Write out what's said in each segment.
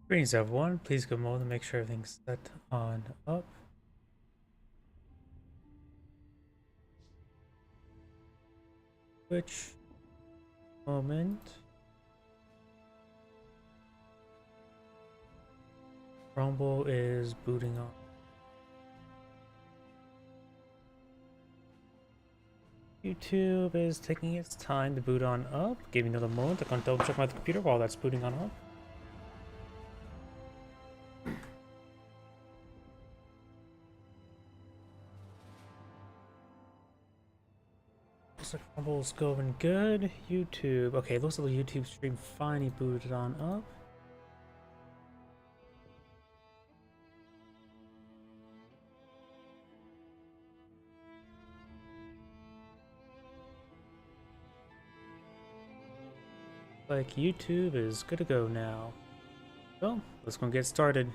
Greetings everyone, please go mode and make sure everything's set on up. Which moment? Rumble is booting on. YouTube is taking its time to boot on up. Give me another moment. I'm gonna double check my computer while that's booting on up. Looks like Rumble's going good. YouTube. Okay, looks like the YouTube stream finally booted on up. Like YouTube is good to go now. So let's go get started.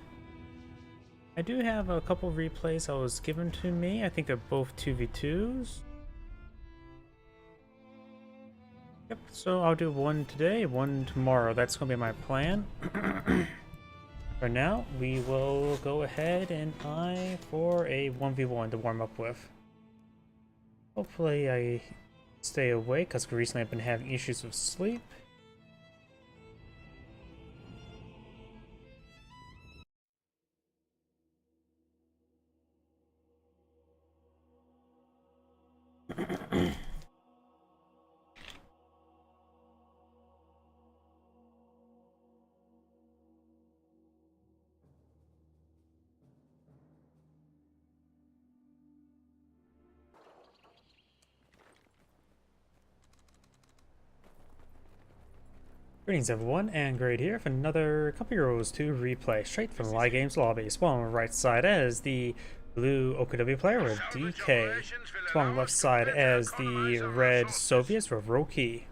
I do have a couple replays that was given to me. I think they're both 2v2s. Yep, so I'll do one today, one tomorrow. That's gonna be my plan. For now, we will go ahead and eye for a 1v1 to warm up with. Hopefully I stay awake, because recently I've been having issues with sleep. Greetings everyone, and Great here for another couple euros to replay straight from the Live Games lobby. Spawn on the right side as the blue OKW player with DK. Spawn on the left side as the red Soviets with Roki.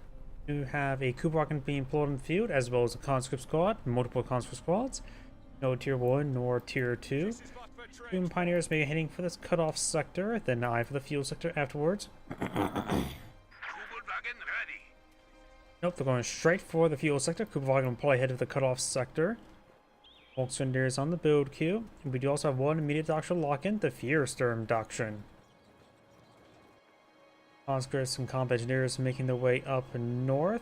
You have a Kubarkan being pulled in the field, as well as a conscript squad, multiple conscript squads. No tier 1 nor tier 2. Doom Pioneers may be heading for this cutoff sector, then eye for the fuel sector afterwards. Nope, they're going straight for the fuel sector. Kubarkan will probably head to the cutoff sector. Volkswagen is on the build queue. And we do also have one immediate doctrine lock-in, the Fiersturm doctrine. Conscripts and combat engineers making their way up north.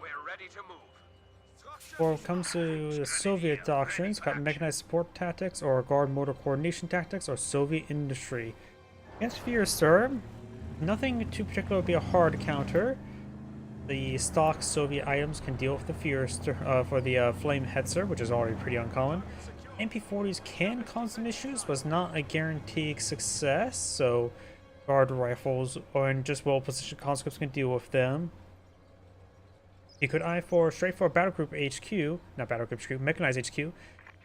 We're ready to move. When it comes to the Soviet doctrines, got mechanized support tactics or guard motor coordination tactics or Soviet industry. Against Fiersturm, nothing too particular would be a hard counter. The stock Soviet items can deal with the Fiersturm for the Flame Hetzer, which is already pretty uncommon. MP40s can cause some issues, but it's not a guaranteed success, so guard rifles or just well-positioned conscripts can deal with them. You could eye for straight for Battlegroup HQ, not Battlegroup HQ, Mechanized HQ,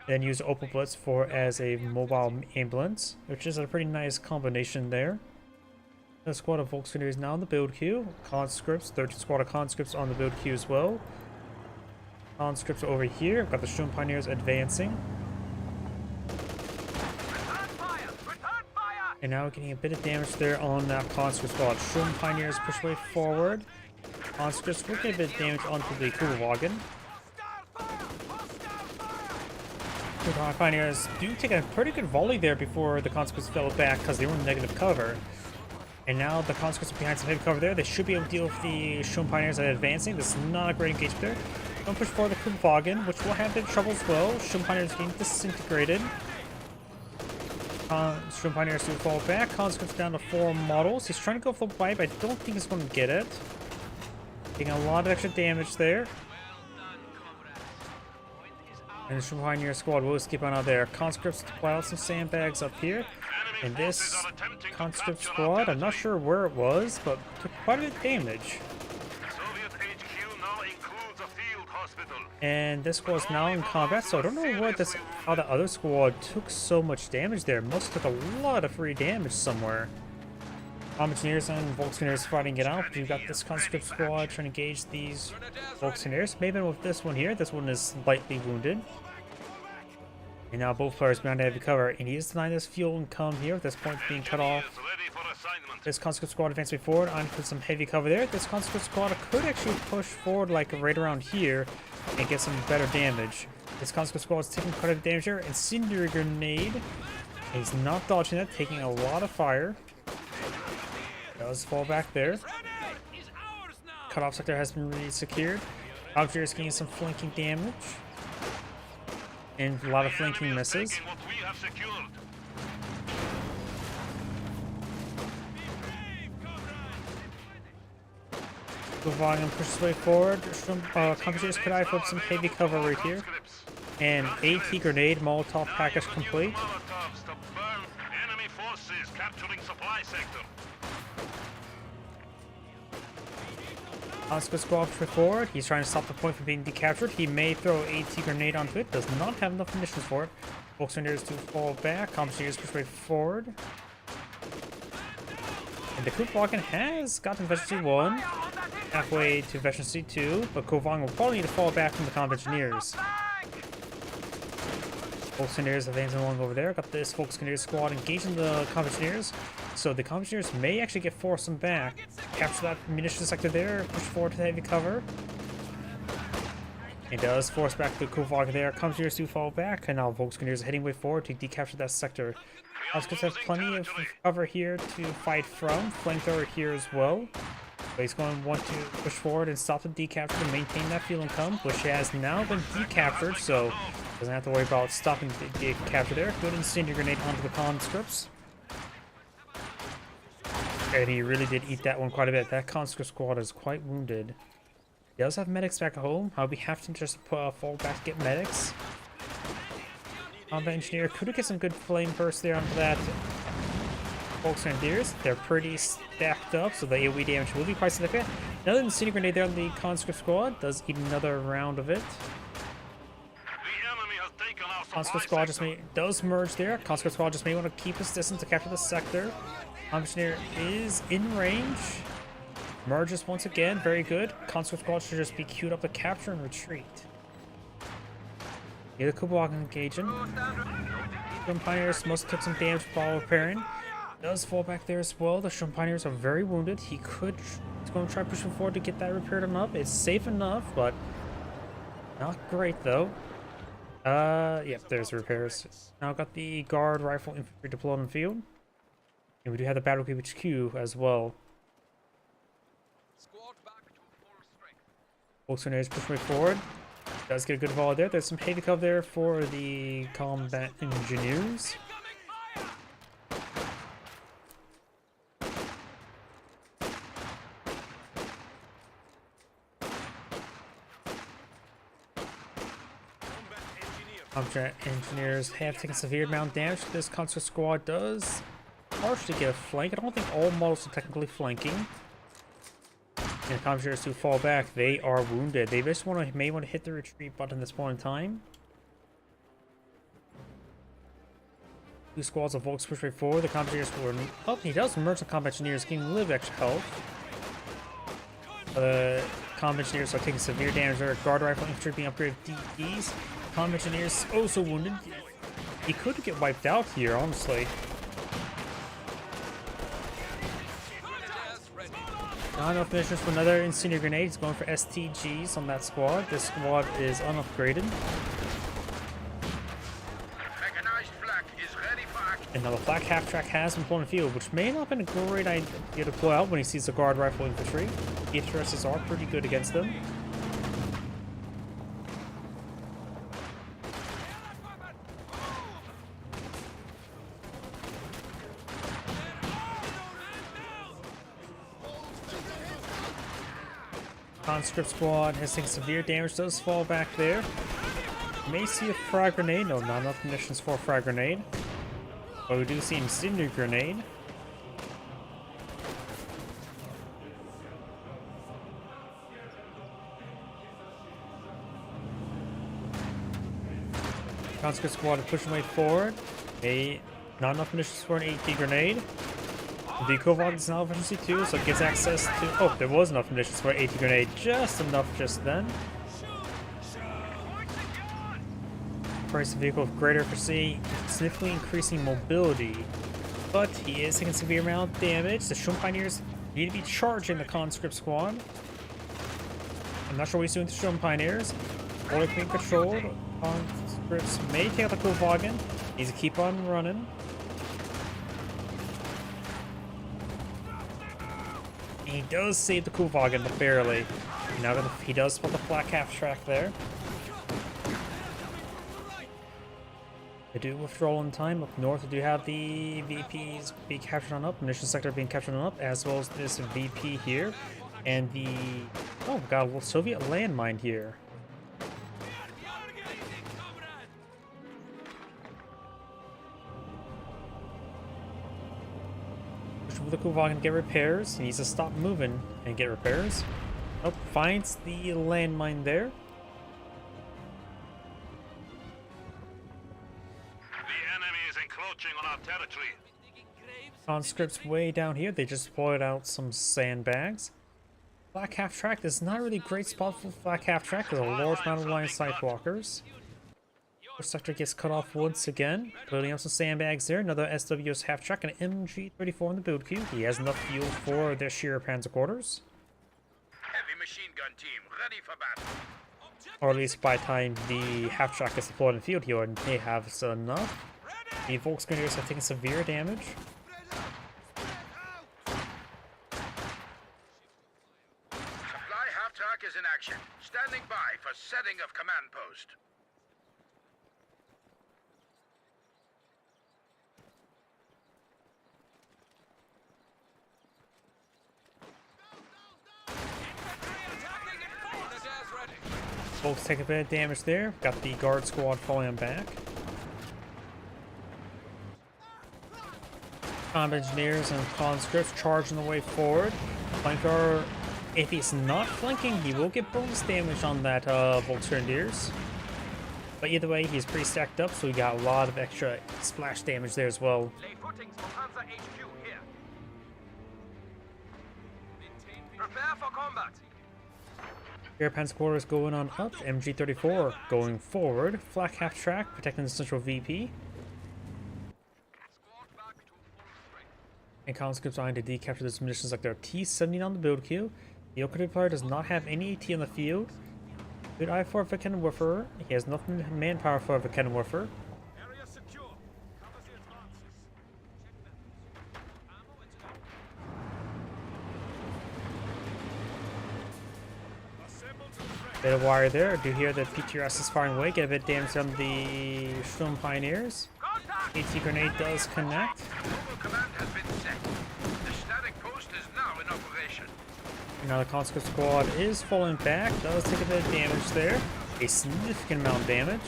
then use Opal Blitz for as a mobile ambulance, which is a pretty nice combination there. The squad of Volkswagen is now on the build queue. Conscripts, 13th squad of conscripts on the build queue as well. Conscripts over here. We've got the Sturm Pioneers advancing. And now we're getting a bit of damage there on that conscript squad. Sturm Pioneers push way forward. Conscripts will get a bit of damage onto the Kugelwagen. The Pioneers do take a pretty good volley there before the conscripts fell back because they were in negative cover. And now the conscripts are behind some heavy cover there. They should be able to deal with the Sturm Pioneers that are advancing. This is not a great engagement there. Don't push forward the Kugelwagen, which will have a bit of trouble as well. Sturm Pioneers getting disintegrated. Sturm Pioneers do fall back. Conscripts down to 4 models. He's trying to go for the bite, but I don't think he's going to get it. Getting a lot of extra damage there. And the Sturm Pioneer squad will escape on out there. Conscripts deploy out some sandbags up here. And this conscript squad, I'm not sure where it was, but took quite a bit of damage. And this squad is now in combat, so I don't know how the other squad took so much damage there. Must have took a lot of free damage somewhere. Engineers and Volkswageners fighting it out. You've got this conscript squad trying to engage these Volkswageners. Maybe with this one here. This one is lightly wounded. And now both players behind heavy cover. And he is denying this fuel and come here. At this point being cut off. This conscript squad advancing forward on for some heavy cover there. This conscript squad could actually push forward like right around here and get some better damage. This conscript squad is taking quite a bit of damage here. Incendiary grenade. He's not dodging that, taking a lot of fire. Does fall back there. Cutoff sector has been re-secured. Object is getting some flanking damage. And a lot of flanking misses. Volume pushes way forward. Computers could eye for some heavy cover right here. And AT grenade Molotov package complete. Oscar squad pushes forward. He's trying to stop the point from being decaptured. He may throw AT grenade onto it. Does not have enough munitions for it. Volkswagen to fall back. Computers push way forward. And the Kuvagen has gotten Veteran C1 halfway to Veteran C2, but Kuvagen will probably need to fall back from the Combat Engineers. Volkswagen advancing along over there. Got this Volkswagen squad engaging the Combat Engineers, so the Combat Engineers may actually get forced back. Capture that munitions sector there, push forward to heavy cover. It does force back the Kuvagen there. Combat Engineers do fall back, and now Volkswagen is heading way forward to decapture that sector. Oscars have plenty of cover here to fight from. Flamethrower here as well. But he's going to want to push forward and stop the decapture to maintain that fuel income, which has now been decaptured, so doesn't have to worry about stopping the decapture there. Good incendiary grenade onto the conscripts. And he really did eat that one quite a bit. That conscript squad is quite wounded. He does have medics back at home. We have to just fall back to get medics. Combat Engineer could get some good flame burst there onto that Volkswagen. They're pretty stacked up, so the AoE damage will be quite significant. Another incendiary grenade there on the conscript squad. Does eat another round of it. Conscript squad does merge there. Conscript squad just may want to keep his distance to capture the sector. Engineer is in range. Merges once again. Very good. Conscript squad should just be queued up to capture and retreat. The Kuvagen engaging. Shun Pioneers must took some damage while repairing. Does fall back there as well. The Shun Pioneers are very wounded. He's going to try pushing forward to get that repaired enough. It's safe enough, but not great though. Yep, there's repairs. Now got the guard rifle infantry deployed on the field. And we do have the battle cube HQ as well. Volkswagen is pushing forward. Does get a good volley there. There's some heavy cover there for the Combat Engineers. Combat Engineers have taken severe amount of damage. This conscript squad does partially get a flank. I don't think all models are technically flanking. And the Combat who fall back, they are wounded. They just may want to hit the retreat button at this point in time. Two squads of Volks push right forward. The Combat Engineers were up. He does merge the Combat Engineers, getting a little bit extra health. The Combat Engineers are taking severe damage. Their guard rifle infantry being upgraded to DEs. Combat Engineers also wounded. He could get wiped out here, honestly. Not enough munitions for another incendiary grenade. He's going for STGs on that squad. This squad is unupgraded. Another flak half track has been put on the field, which may not have been a great idea to pull out when he sees the guard rifle infantry. The HRSs are pretty good against them. Conscript squad has taken severe damage, does fall back there. May see a frag grenade. No, not enough munitions for a frag grenade. But we do see incendiary grenade. Conscript squad is pushing way forward. Not enough munitions for an AT grenade. The Kuvagen is now efficiency 2, so it gets access to. Oh, there was enough munitions for an AT grenade. Just enough just then. Price of vehicle with greater efficiency, significantly increasing mobility. but he is taking severe amount of damage. The Shroom Pioneers need to be charging the conscript squad. I'm not sure what he's doing to Shroom Pioneers. Or being controlled. Conscripts may take out the Kulvagen. Needs to keep on running. He does save the Kulvagen, but barely. Now he does spot the flak half track there. They do withdrawal in time. Up north, we do have the VPs being captured on up, munition sector being captured on up, as well as this VP here. And the... oh, we got a little Soviet landmine here. The Kulvagen get repairs. He needs to stop moving and get repairs. Oh, finds the landmine there. The enemy is encroaching on our territory. Conscripts way down here. They just deployed out some sandbags. Flak half track is not really a great spot for flak half track. There's a large amount of line sidewalkers. First sector gets cut off once again. Building up some sandbags there. Another SWS half track and an MG34 in the build queue. He has enough fuel for their sheer panzer quarters. Heavy machine gun team ready for battle. Or at least by the time the half track is deployed in the field, he may have enough. The Volksgrenadiers have taken severe damage. Supply half track is in action. Standing by for setting of command post. Folks take a bit of damage there. Got the guard squad falling back. Combat engineers and conscripts charging the way forward. Flanker, if he's not flanking, he will get bonus damage on that Volksgrenadiers. But either way, he's pretty stacked up, so we got a lot of extra splash damage there as well. Lay footings for Panzer HQ here. Prepare for combat. Air panzer quarters going on up. MG34 going forward. Flak half track protecting the central VP. And conscripts trying to decapture those munitions like their T-70 on the build queue. The Yokoda player does not have any AT on the field. Good eye for a Kenwerfer. He has enough manpower for a Kenwerfer. Area secure. Cover the advances. Assemble to threat. Bit of wire there. I do hear the PTRS is firing away. Get a bit of damage on the Shroom Pioneers. Contact! AT grenade does connect. Global command has been set. The static post is now in operation. Now the conscript squad is falling back. Does take a bit of damage there. A significant amount of damage.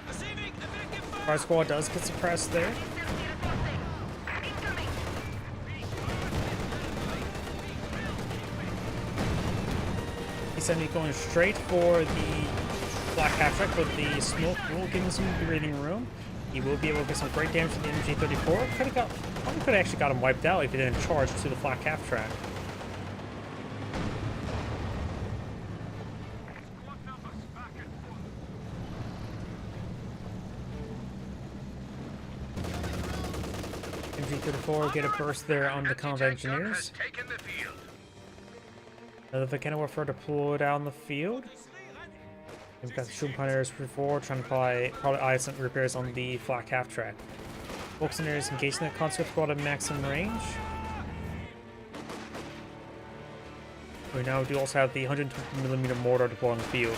Receiving effective fire. Our squad does get suppressed there. He's going straight for the black half track, but the smoke will give him some breathing room. He will be able to get some great damage to the MG34. Probably could have actually got him wiped out if he didn't charge to the flak half track. Squad numbers back and forth. MG34 get a burst there on the combat Anti-tank gun engineers. has taken the field. Another Kenwerfer deployed out in the field. We've got the Shroom Pioneers before trying to probably eye some repairs on the flak half track. Volksgrenadiers engaging the conscript squad at maximum range. We now do also have the 120mm mortar deployed on the field.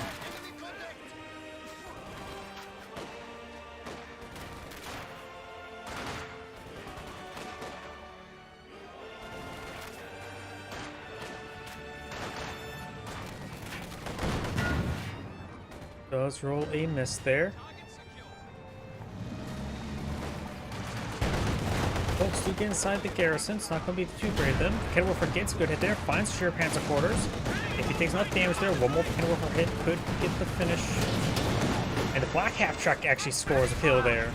Does roll a miss there. Folks do get inside the garrison. It's not going to be too great of them. Kenwerfer gets a good hit there. Finds sheer panzer quarters. If he takes enough damage there, one more Kenwerfer hit could get the finish. And the black half track actually scores a kill there.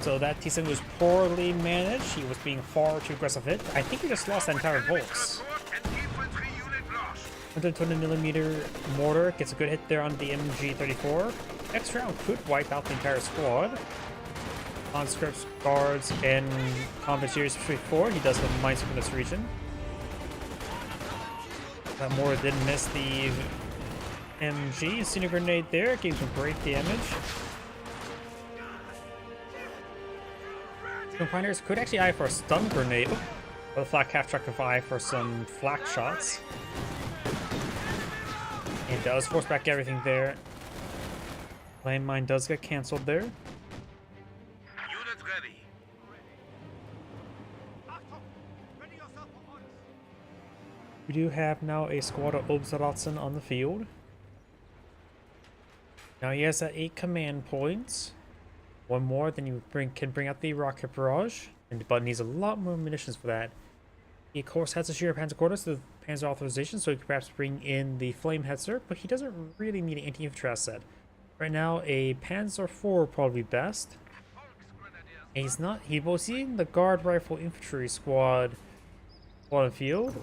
So that T-7 was poorly managed. He was being far too aggressive hit. I think he just lost that entire Volks. Support and infantry unit lost. 120mm mortar gets a good hit there on the MG34. Next round could wipe out the entire squad. conscripts, guards, and combatants before. He does have mines from this region. That Mora did miss the MG. Incendiary grenade there gave some great damage. Confiners could actually eye for a stun grenade. Oh, the flak half track could eye for some flak shots. And does force back everything there. Landmine does get cancelled there. Unit ready. We do have now a squad of Obzeratsen on the field. Now he has 8 command points. One more, then you can bring out the rocket barrage, but needs a lot more munitions for that. He of course has a sheer panzer quarters, the panzer authorization, so he could perhaps bring in the flame hetzer, but he doesn't really need an anti-infantry asset. Right now, a Panzer IV would probably be best. And he's not. He will see the guard rifle infantry squad on the field.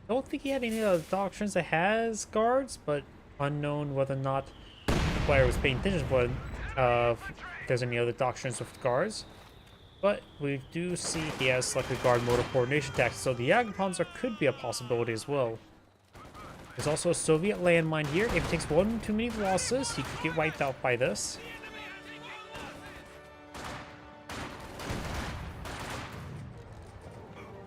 Don't think he had any other doctrines that has guards, but unknown whether or not the player was paying attention to if there's any other doctrines with guards. But we do see he has selected guard motor coordination tactics, so the Jagdpanzer could be a possibility as well. There's also a Soviet landmine here. If he takes one too many losses, he could get wiped out by this.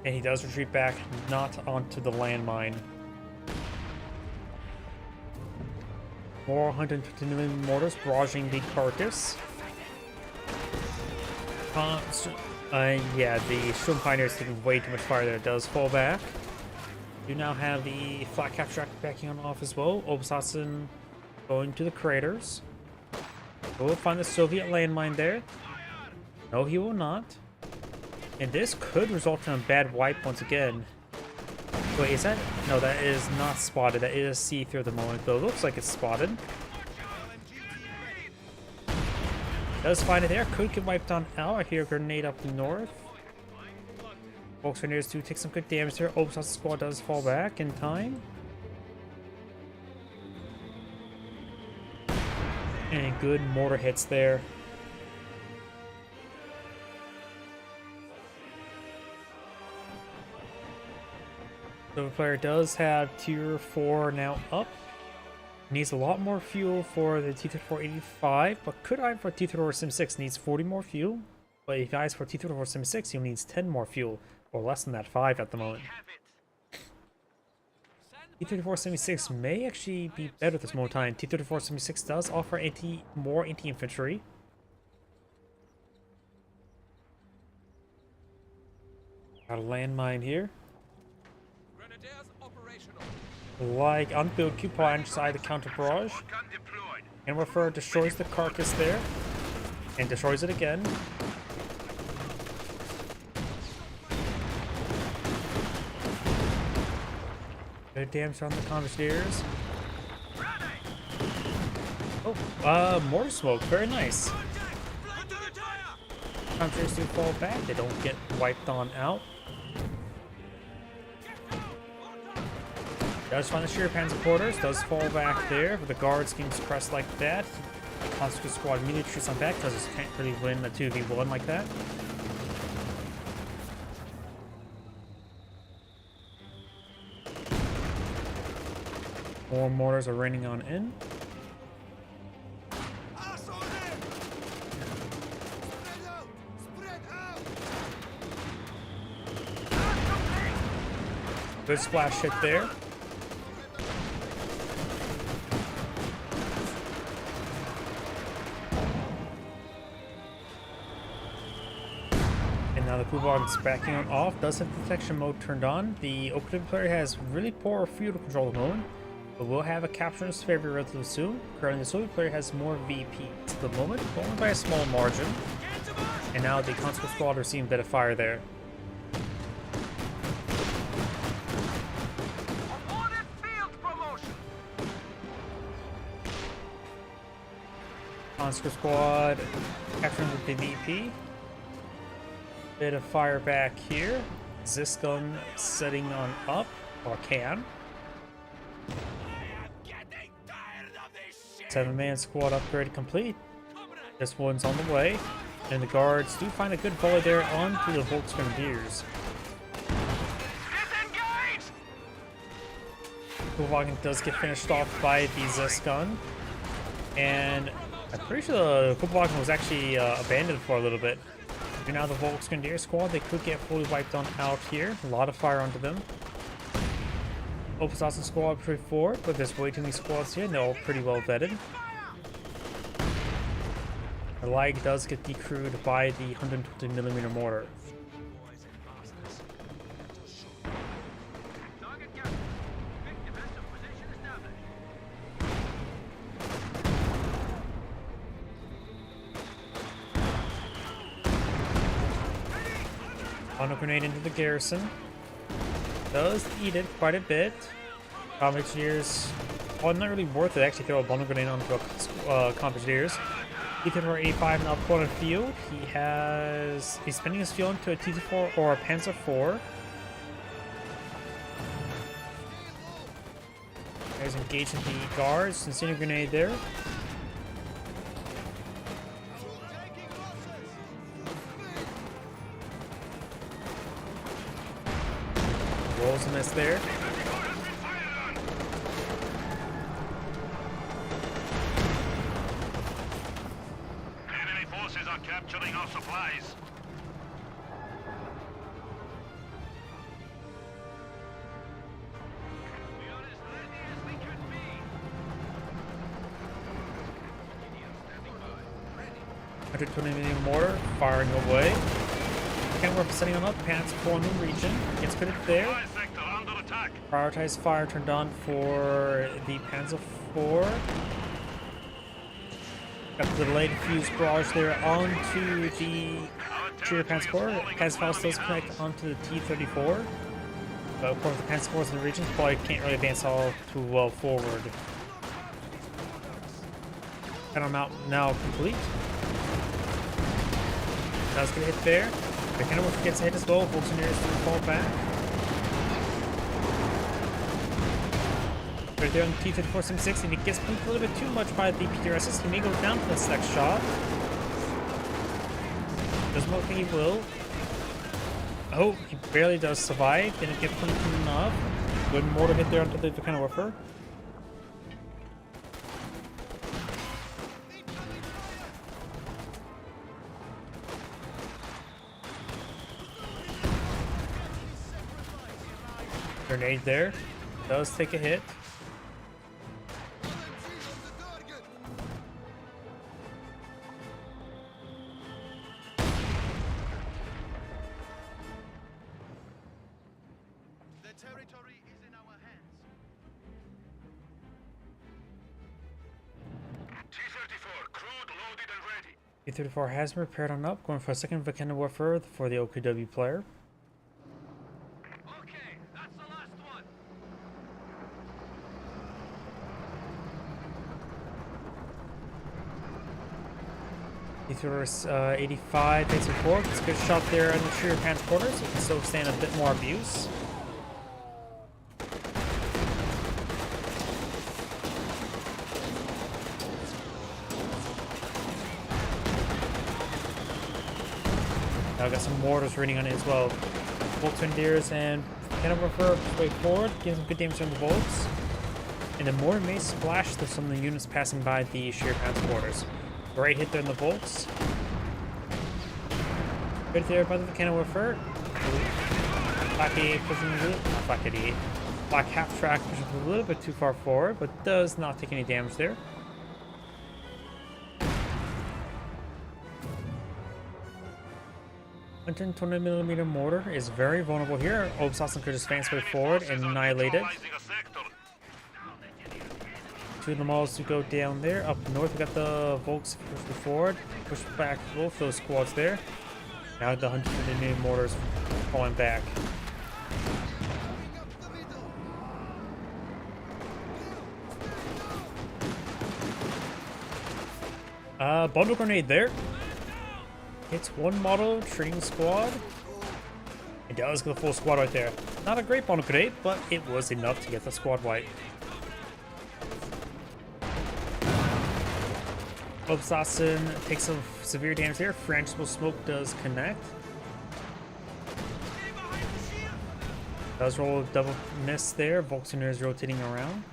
And he does retreat back, not onto the landmine. More 150mm mortars barraging the carcass. Yeah, the Storm Pioneer is taking way too much fire there. It does fall back. You now have the flak cap track backing on off as well. Obzeratsen going to the craters. We'll find the Soviet landmine there. No, he will not. And this could result in a bad wipe once again. Wait, is that? No, that is not spotted. That is see-through at the moment, though. It looks like it's spotted. Does find it there. Could get wiped on out. I hear a grenade up north. Volkswageners do take some good damage there. Obzeratsen squad does fall back in time. And good mortar hits there. So the player does have tier 4 now up. Needs a lot more fuel for the T-3485, but could eye for T-3476. Needs 40 more fuel. But if he eyes for T-3476, he needs 10 more fuel. Or less than that, 5 at the moment. T-3476 may actually be better at this moment in time. T-3476 does offer more anti-infantry. Got a landmine here. Like unbuilt coupon inside the counter barrage. And Refer destroys the carcass there. And destroys it again. Good damage on the Commandeers. Oh, mortar smoke. Very nice. Commandeers do fall back. They don't get wiped on out. Does find the sheer panzer quarters, does fall back there, but the guards getting suppressed like that. Conscript squad immediately shoots on back because it can't really win a 2v1 like that. More mortars are raining on in. Good splash hit there. And now the Kubon is backing on off. Does have detection mode turned on. The Open player has really poor field control at the moment, but will have a capture in his favor relatively soon. Currently, the Soviet player has more VP at the moment, but only by a small margin. And now the Conscript squad are seeing a bit of fire there. Conscript squad capturing the VP. Bit of fire back here. Zisgun setting on up, or can. 7-man squad upgrade complete. This one's on the way. And the guards do find a good volley there onto the Volksgrenadiers. Kubelwagen does get finished off by the Zesgun. And I'm pretty sure the Kubelwagen was actually abandoned for a little bit. And now the Volksgrenadier squad, they could get fully wiped on out here. A lot of fire onto them. Obersassen squad pretty forward, but there's way too many squads here and they're all pretty well vetted. The lag does get decrewed by the 120mm mortar. Bundle grenade into the garrison. Does eat it quite a bit. Engineers, well, not really worth it actually throw a bundle grenade onto a Engineers. T-34 A5 now put on field. He's spending his fuel into a T-34 or a Panzer IV. He's engaging the guards. Incendiary grenade there. Rolls a miss there. Enemy forces are capturing our supplies. We are as ready as we can be. 120mm mortar firing away. Can't work setting him up. Pants for new region. Gets put it there. Prioritize fire turned on for the Panzer IV. Got the delayed fuse barrage there onto the Cheer Panzer IV. As Faust does connect onto the T-34. But of course the Panzer IVs in the region probably can't really advance all too well forward. Got him out now complete. Does get a hit there. The Cannon gets a hit as well. Volksgrenadiers to fall back. Right there on the T-34-76, and he gets punked a little bit too much by the PTRSs. He may go down for this next shot. Doesn't look like he will. Oh, he barely does survive. Didn't get punked enough. Good mortar hit there onto the Vulkanowaffe. Grenade there. Does take a hit. The territory is in our hands. T-34, crude loaded and ready. T-34 has been repaired on up, going for a second Vulkanowaffe for the OKW player. Okay, that's the last one. T-34 85 takes a 4. It's a good shot there on the Cheer transporter, so it can still stand a bit more abuse. Now got some mortars raining on it as well. Volksgrenadiers and Vulkanowaffe way forward, getting some good damage on the Volks. And the mortar may splash to some of the units passing by the Cheer transporters. Great hit there in the Volks. Good there by the Vulkanowaffe. Black 88 pushing a little, not Black 88. Black half track pushing a little bit too far forward, but does not take any damage there. A 120mm mortar is very vulnerable here. Obersassen could just fan way forward and annihilate it. Two of the models to go down there. Up north, we got the Volks push forward. Push back both those squads there. Now the 120mm mortars falling back. Bundle grenade there. Hits one model, training squad. It does get the full squad right there. Not a great bundle grenade, but it was enough to get the squad white. Obsassin takes some severe damage there. Frangible Smoke does connect. Does roll a double miss there. Volksoner is rotating around.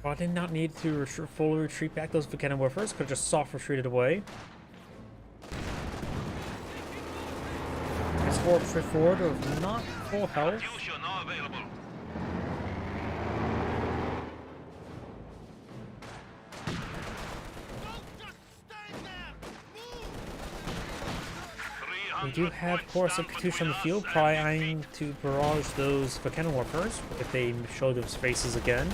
Well, I did not need to fully retreat back those Volcanic Warfers. Could have just soft retreated away. His forward with not full health. We do have Chorus of Katusha on the field, probably eyeing to barrage those Volcanic Warfers if they show those faces again.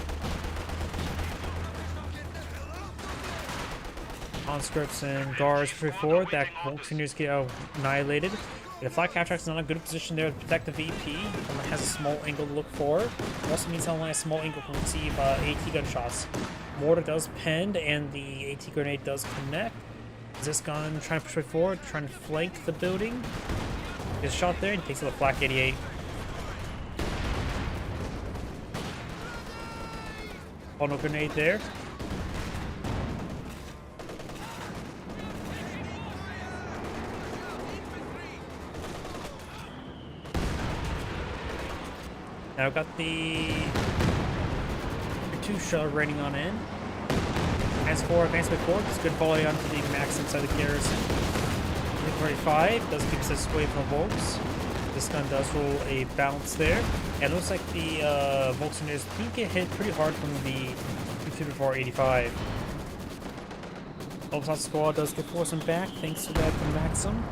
Conscripts and guards push forward. That Volksoneers get annihilated. The Flag Cataract is not in a good position there to protect the VP. Only has a small angle to look for. It also means only a small angle can receive AT gunshots. Mortar does pend and the AT grenade does connect. This gun trying to push forward, trying to flank the building. Gets shot there and takes out the Flak 88. Oh, no grenade there. Now I've got the Katusha raining on in. As for advancement forward, it's good volley onto the max inside the garrison. 35 does keep us away from Volks. This gun does roll a bounce there. And it looks like the Volksoneers do get hit pretty hard from the 254-85. Ultimate Squad does get forced him back thanks to that from Maxim.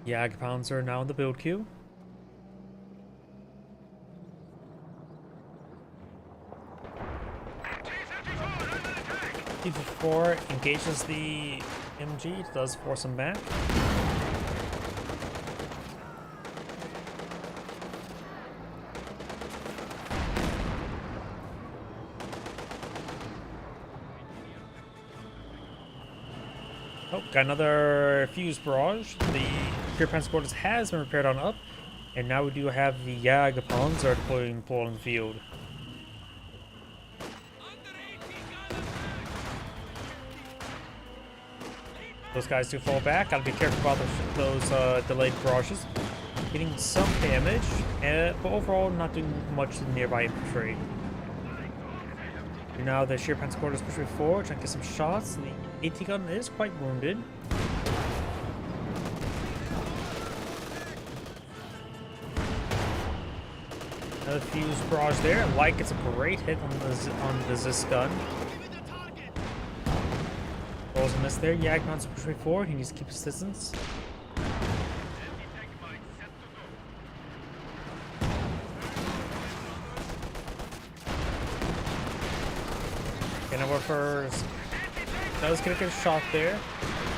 Jagdpanzer are now in the build queue. T-54 engages the MG, does force him back. Oh, got another fuse barrage. The Pure Transporters has been repaired on up, and now we do have the Jagdpanzer deploying on the field. Those guys do fall back. Gotta be careful about those delayed barrages. Getting some damage, but overall not doing much to the nearby infantry. And now the Sheer Transporters pushing forward, trying to get some shots. The AT gun is quite wounded. Another fuse barrage there. Light gets a great hit on the Zis gun. Rolls a miss there. Jagdpanzer pushing forward. He needs to keep his distance. Warfers does get a good shot there,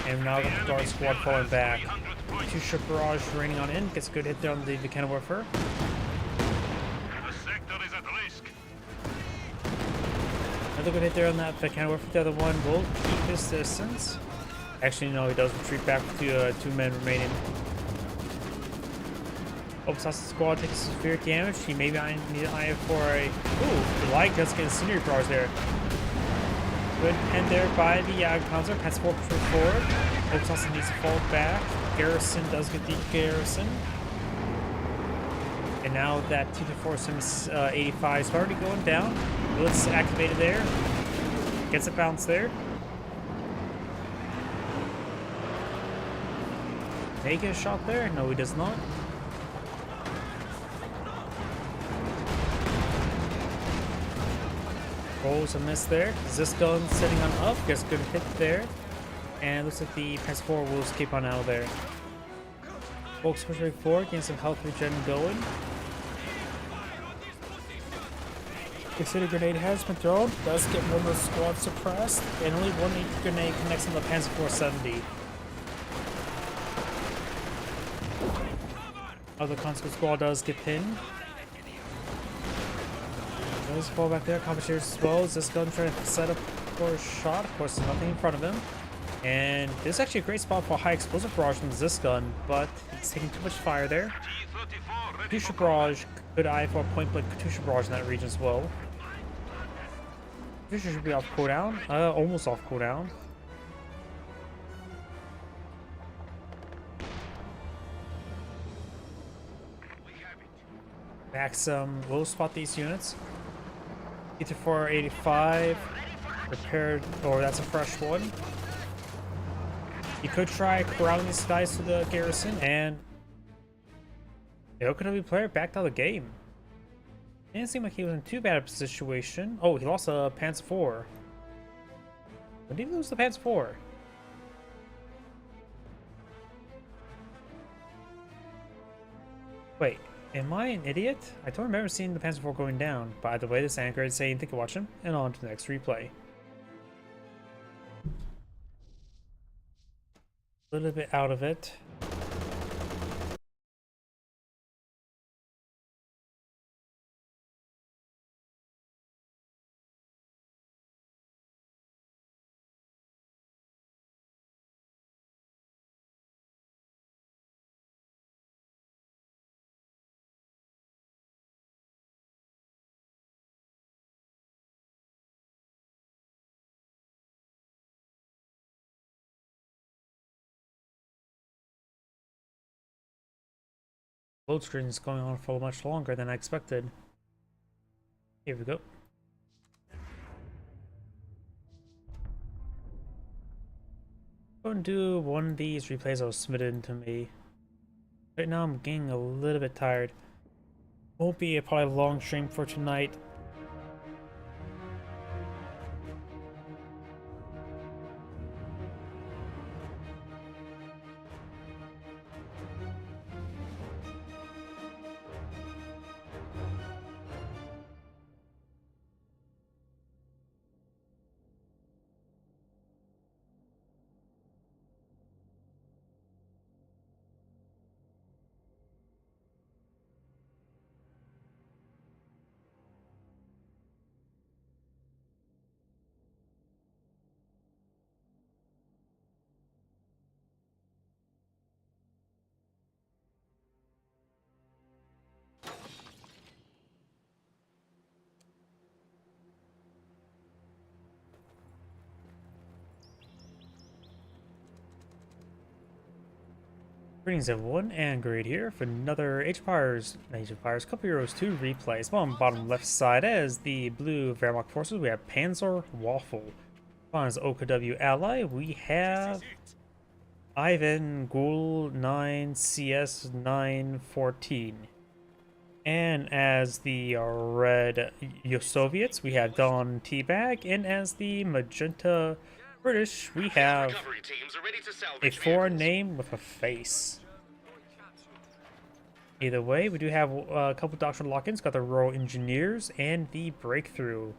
and now the Guard Squad falling back. Two ship barrage raining on in, gets a good hit there on the Volcanic Warfare. The sector is at risk. Another good hit there on that Volcanic Warfare. The other one will keep his distance. Actually, no, he does retreat back to 2 men remaining. Obsessive Squad takes severe damage. He may need an eye for a. Ooh, the light does get a scenery barrage there. Good pen there by the Jagdpanzer. Transport forward. Hopes also needs to fall back. Garrison does get the garrison. And now that 224 85 is already going down. Blitz activated there. Gets a bounce there. May get a shot there? No, he does not. Rolls a miss there. This gun sitting on up, gets a good hit there. And looks like the PS4 will keep on out there. Folks pushing forward, getting some health regen going. The city grenade has been thrown, does get one of the squad suppressed, and only one grenade connects on the Panzer 470. Other conscript squad does get pinned. Does fall back there, Compensators as well. Is this gun trying to set up for a shot. Of course, there's nothing in front of him. And this is actually a great spot for a high explosive barrage from this gun, but he's taking too much fire there. Katyusha barrage could eye for a point blank Katyusha barrage in that region as well. Katyusha should be off cooldown. Almost off cooldown. Maxim will spot these units. Ether 485 repaired, or that's a fresh one. You could try corralling these guys to the garrison, and the OKW player backed out of the game. Didn't seem like he was in too bad of a situation. Oh, he lost a Panzer IV. When did he lose the Panzer IV? Wait. Am I an idiot? I don't remember seeing the Panzer IV going down. By the way, this anchor is saying thank you for watching, and on to the next replay. A little bit out of it. Load screen is going on for much longer than I expected. Here we go. I'm going to do one of these replays that was submitted to me. Right now I'm getting a little bit tired. Won't be a probably long stream for tonight. Greetings everyone, and Great here for another Age of Empires Couple Heroes 2 replays. On the bottom left side as the blue Wehrmacht forces, we have Panzer Waffle. On as OKW ally, we have Ivan Gul 9 CS 914. And as the red Soviets, we have Don Teabag, and as the magenta British, we have a foreign name with a face. Either way, we do have a couple doctrinal lock-ins. Got the Royal Engineers and the Breakthrough.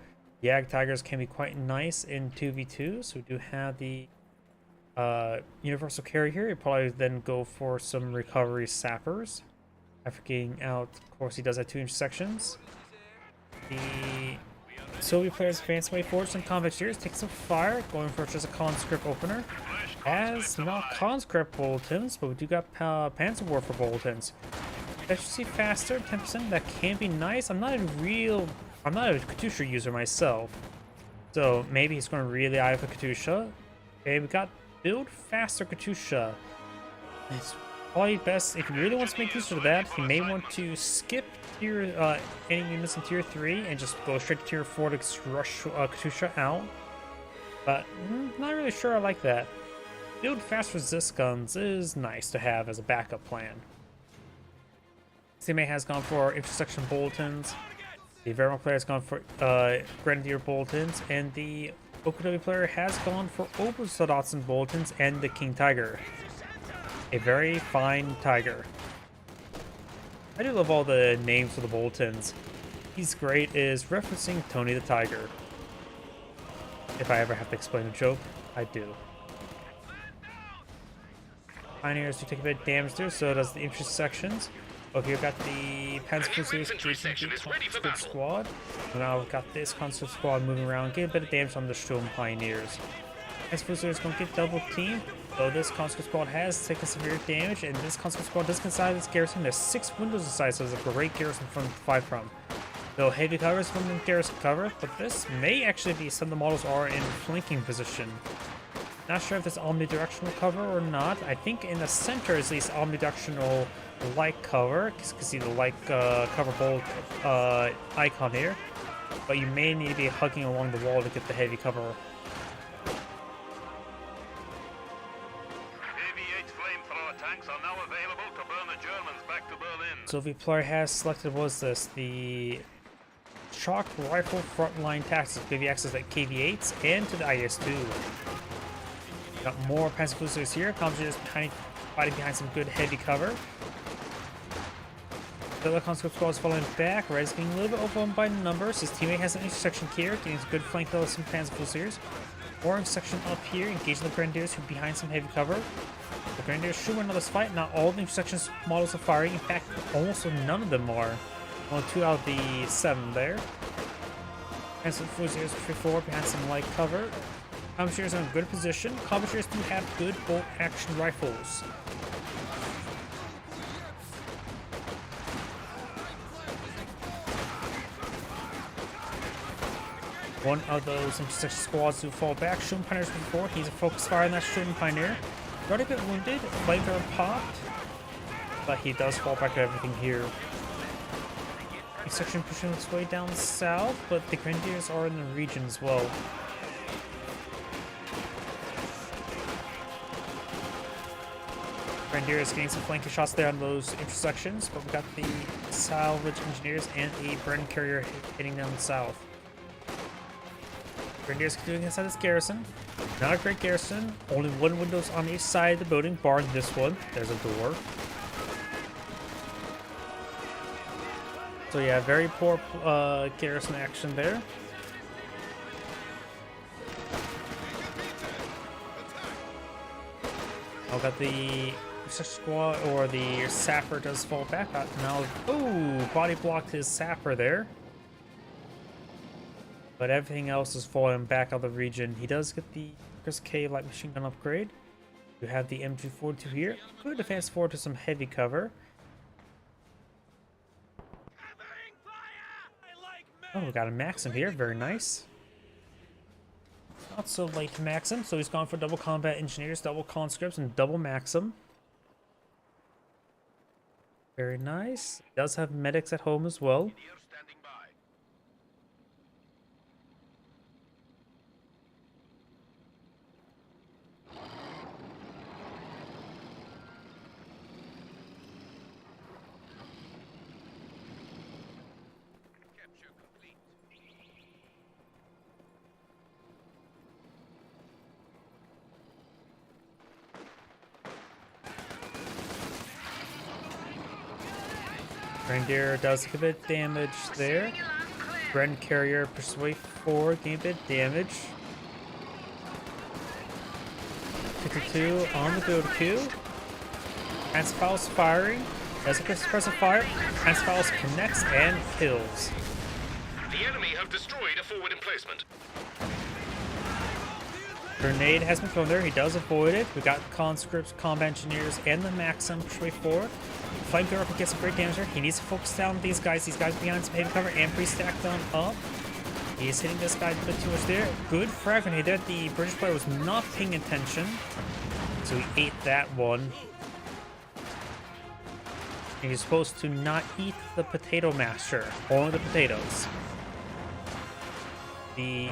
Yag Tigers can be quite nice in 2v2, so we do have the Universal Carry here. You probably then go for some Recovery Sappers. After getting out, of course, he does have 2 intersections. The Soviet players advance way forward. Some Convicteers take some fire, going for just a conscript opener. As not conscript bulletins, but we do got Panzer Warfare bulletins. Efficiency faster, 10%. That can be nice. I'm not a Katyusha user myself, so maybe he's going to really eye for Katyusha. Okay, we got build faster Katyusha. It's probably best if he really wants to make use of that. He may want to skip tier any units in tier 3 and just go straight to tier 4 to rush Katyusha out. But not really sure I like that. Build fast resist guns is nice to have as a backup plan. CMA has gone for intersection bulletins. The Wehrmacht player has gone for Grenadier bulletins, and the OKW player has gone for Obersoldaten bulletins and the King Tiger. A very fine tiger. I do love all the names for the bulletins. He's great is referencing Tony the Tiger. If I ever have to explain a joke, I do. Pioneers do take a bit of damage there, so does the intersections. Okay, we've got the Panzer Fusiliers infantry engaging section the is ready for conscript battle. squad. And now we've got this conscript squad moving around, getting a bit of damage on the Sturm Pioneers. Panzer Fusiliers going to get double teamed, though this conscript squad has taken severe damage, and this conscript squad does inside this garrison. There's 6 windows inside, so it's a great garrison from to fight from. Though heavy cover is from the garrison cover, but this may actually be some of the models are in flanking position. Not sure if it's omnidirectional cover or not. I think in the center is at least omnidirectional light cover. You can see the light cover bolt icon here. But you may need to be hugging along the wall to get the heavy cover. AV-8 flamethrower tanks are now available to burn the Germans back to Berlin. So the player has selected, what is this? The Shock Rifle Frontline Tactics. Give you access to KV-8s and to the IS-2. Got more Panzer Fusiliers here. Commandos fighting behind some good heavy cover. The other conscript squad is falling back. Red is being a little bit overwhelmed by numbers. His teammate has an intersection here, getting a good flank of some Panzer Fusiliers. Orange section up here, engaging the Grenadiers who are behind some heavy cover. The Grenadiers should win this fight. Not all the intersection models are firing. In fact, almost none of them are. Only 2 out of the 7 there. Panzer Fusiliers push forward behind some light cover. Commissars are in good position. Commissars do have good bolt-action rifles. One of those intersection squads who fall back. Sturm Pioneers before. He's a focus fire on that Sturm Pioneer. Already a bit wounded. Flanker popped. But he does fall back to everything here. Section pushing its way down south, but the Grenadiers are in the region as well. Grenadiers getting some flanking shots there on those intersections, but we got the salvage engineers and a Bren carrier hitting down south. Grenadiers continuing inside this garrison. Not a great garrison. Only 1 window's on each side of the building, barring this one. There's a door. So yeah, very poor garrison action there. I've got the squad, or the sapper does fall back out now. Oh, body blocked his sapper there. But everything else is falling back out of the region. He does get the Chris K light machine gun upgrade. You have the MG42 here. Good advance forward to some heavy cover. Oh, we got a Maxim here. Very nice. Not so late to Maxim, so he's gone for double combat engineers, double conscripts, and double Maxim. Very nice. He does have medics at home as well. Grenadier does a bit of damage there. Bren carrier pushes way forward, gain a bit of damage. 52 on the build queue. Panzerfaust firing. Does a suppressive fire. Panzerfaust connects and kills. The enemy have destroyed a forward emplacement. Grenade has been thrown there. He does avoid it. We got conscripts, combat engineers, and the Maxim push way forward. Flanker up gets some great damage there. He needs to focus down these guys. These guys behind some heavy cover and pre-stacked them up. He's hitting this guy a bit too much there. Good frag grenade there. The British player was not paying attention, so he ate that one. And you're supposed to not eat the potato master, only the potatoes. The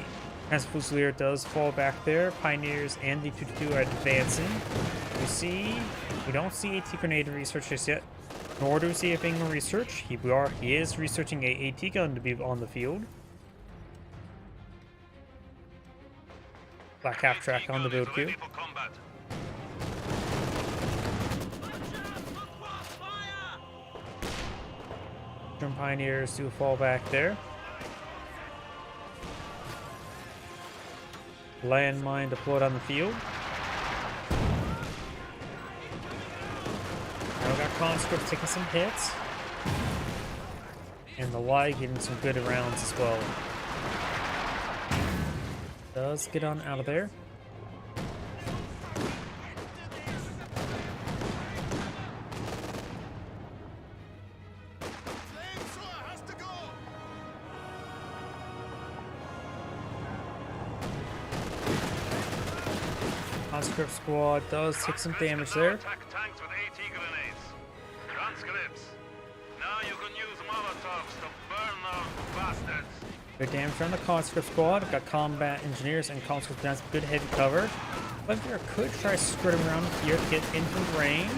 Panzer Fusilier does fall back there. Pioneers and the 222 are advancing. We don't see AT grenade research just yet, nor do we see it being research. He is researching a AT gun to be on the field. Black half track on the build queue. German Pioneers do fall back there. Landmine deployed on the field. Now we got conscripts taking some hits. And the Y getting some good rounds as well. Does get on out of there. Conscript squad does take some damage there. Attack tanks with AT grenades. Conscripts. Now you can use Molotovs to burn those bastards. Good damage on the conscript squad. We've got combat engineers and conscript down some good heavy cover. Flamethrower could try skirting around here to get into range.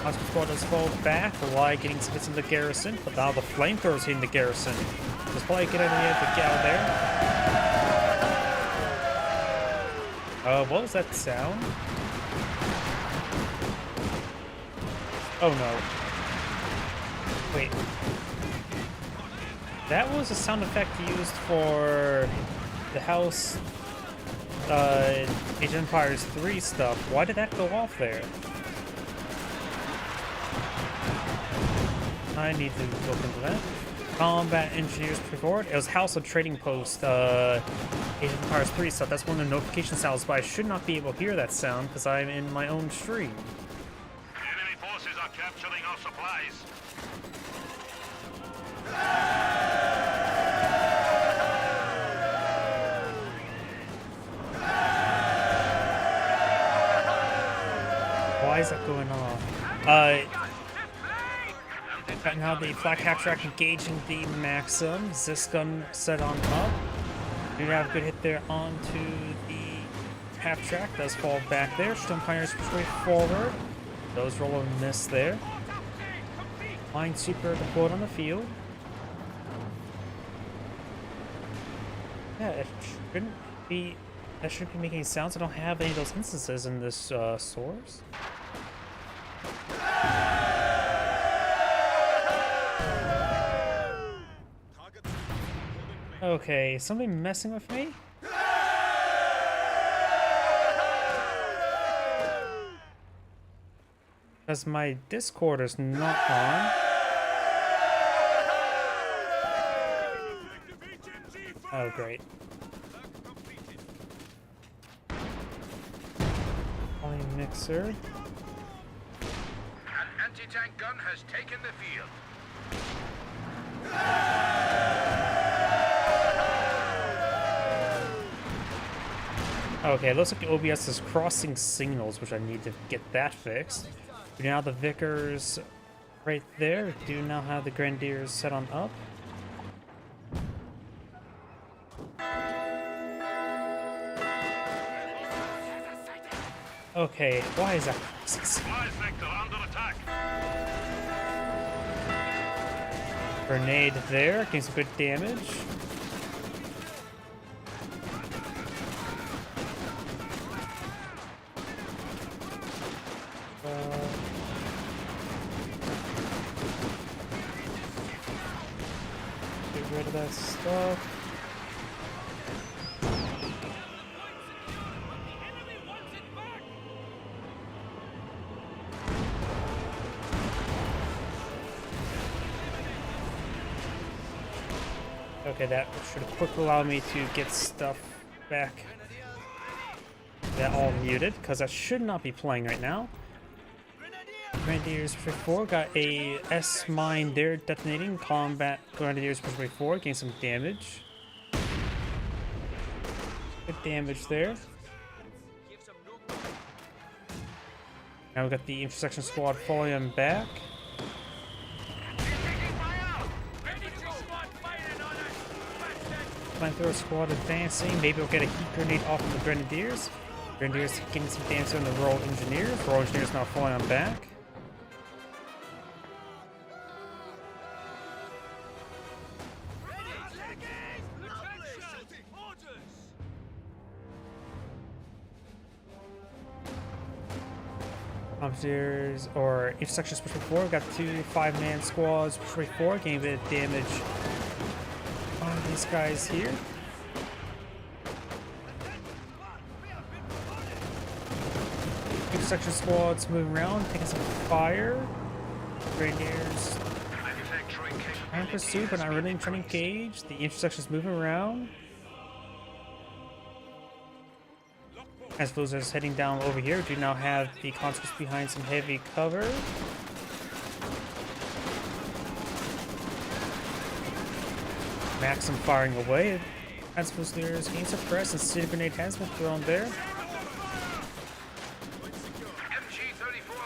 Conscript squad does fall back. The Y getting some hits in the garrison, but now the flamethrowers hitting the garrison. Just probably get out of there. What was that sound? Oh no. Wait. That was a sound effect used for the House Age of Empires 3 stuff. Why did that go off there? I need to look into that. Combat engineers forward. It was House of Trading Post, Age of Empires 3 stuff. That's one of the notification sounds, but I should not be able to hear that sound because I'm in my own stream. Enemy forces are capturing our supplies. Why is that going on? Right now the flak half-track engaging the Maxim. Zisgun set on up. We have a good hit there onto the half-track. Does fall back there. Stone Pioneers straight forward. Does roll a miss there. Minesweeper deployed on the field. Yeah, it shouldn't be... That shouldn't be making sounds. I don't have any of those instances in this source. Okay, is somebody messing with me? Because my Discord is not on. Oh, great. Only mixer. An anti-tank gun has taken the field. Okay, it looks like the OBS is crossing signals, which I need to get that fixed. We now have the Vickers right there. Do now have the Grenadiers set on up. Okay, why is that crossing signals? Supplies sector under attack. Grenade there, getting some good damage. Get rid of that stuff. Okay, that should quickly allow me to get stuff back. That all muted, because that should not be playing right now. Grenadiers for 4 got a S-mine there detonating. Combat Grenadiers for 4 getting some damage. Good damage there. Now we got the intersection squad following them back. Flamethrower squad advancing. Maybe we'll get a heat grenade off of the Grenadiers. Grenadiers getting some damage on the Royal Engineers. Royal Engineers now falling on back. Officers or intersection special 4 got 2 5-man squads. Special 4 getting a bit of damage on these guys here. Intersection squads moving around, taking some fire. Grenadiers And pursuit, but not really trying to engage. The intersection's moving around. As those are heading down over here, we do now have the conscripts behind some heavy cover. Maxim firing away. As Fusiliers gain suppressed, and City Grenade has been thrown there.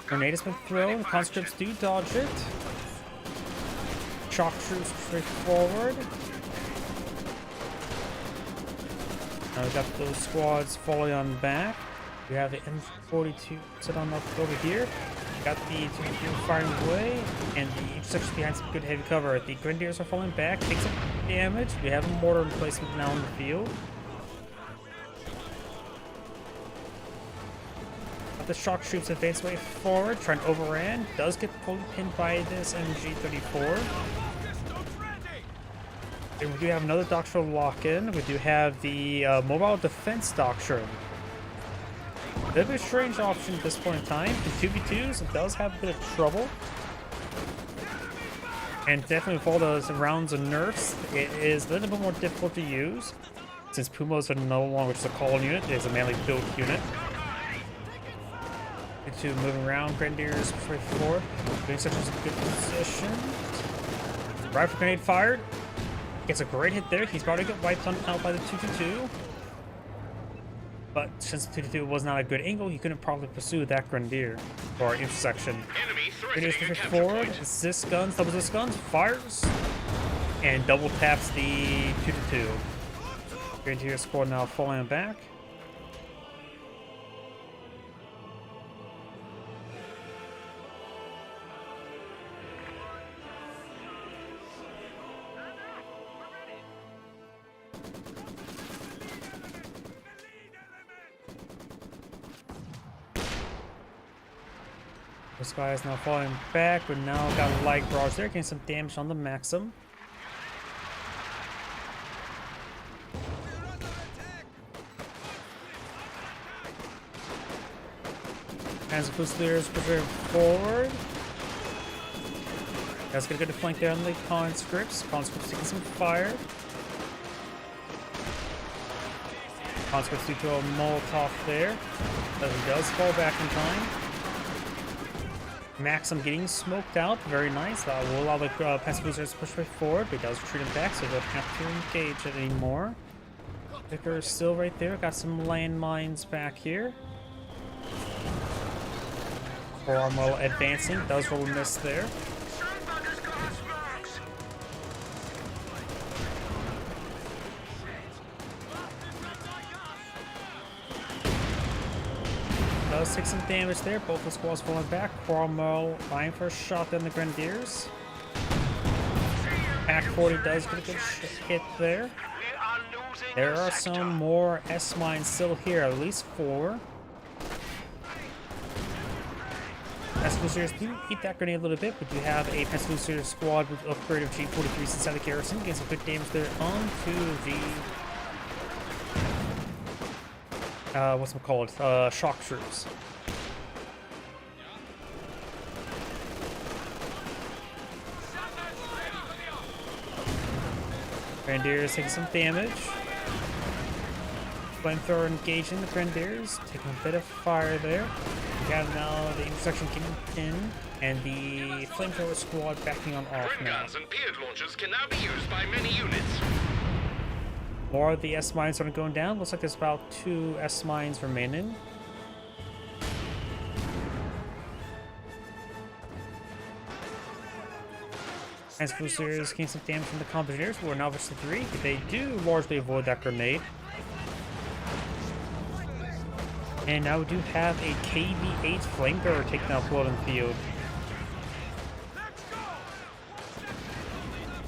Grenade has been thrown. Conscripts do dodge it. Shock troops straight forward. Now we got those squads falling on back. We have the M42 set on up over here. We got the 2 firing away, and the intersection behind some good heavy cover. The Grenadiers are falling back, take some damage. We have a mortar replacement now in the field. The shock troops advance way forward, trying to overrun. Does get fully pinned by this MG34. And we do have another doctrine lock-in. We do have the mobile defense doctrine. A bit of a strange option at this point in time. The 2v2s, it does have a bit of trouble. And definitely with all those rounds of nerfs, it is a little bit more difficult to use. Since Pumos are no longer just a call unit, it is a manually built unit. The 2 moving around, Grenadiers straight forward. Doing such a good position. Rifle grenade fired. Gets a great hit there. He's about to get wiped out by the 222. But since the 222 was not a good angle, he couldn't probably pursue that Grenadier or intersection. Grenadiers push forward. Assist guns, double assist guns, fires, and double taps the 222. Grenadier squad now falling back. This guy is now falling back. We now got a light barrage there, getting some damage on the Maxim. As the Fusiliers pushing forward. That's gonna get a flank there on the conscripts. Conscripts taking some fire. Conscripts do throw a Molotov there. But he does fall back in time. Maxim getting smoked out, very nice. That will allow the Panzer to push right forward, but he does retreat him back, so they don't have to engage it anymore. Vicker is still right there, got some landmines back here. Cromwell advancing, does roll a miss there. Does take some damage there. Both the squads falling back. Cromwell vying for a shot on the Grenadiers. Pack 40 does get a good hit there. There are some more S-mines still here, at least 4. Fusiliers do eat that grenade a little bit, but you have a Fusilier squad with upgrade of G43s inside the garrison. Getting some good damage there onto the what's it called? Shock troops. Grenadiers taking some damage. Flamethrower engaging the Grenadiers, taking a bit of fire there. We have now the intersection getting pinned, and the Flamethrower squad backing on off now. Guns and Peard launchers can now be used by many units. More of the S-mines are going down. Looks like there's about 2 S-mines remaining. As Fusiliers getting some damage from the Compositioners, who are now versus 3. They do largely avoid that grenade. And now we do have a KV-8 flamethrower taking out blood in the field.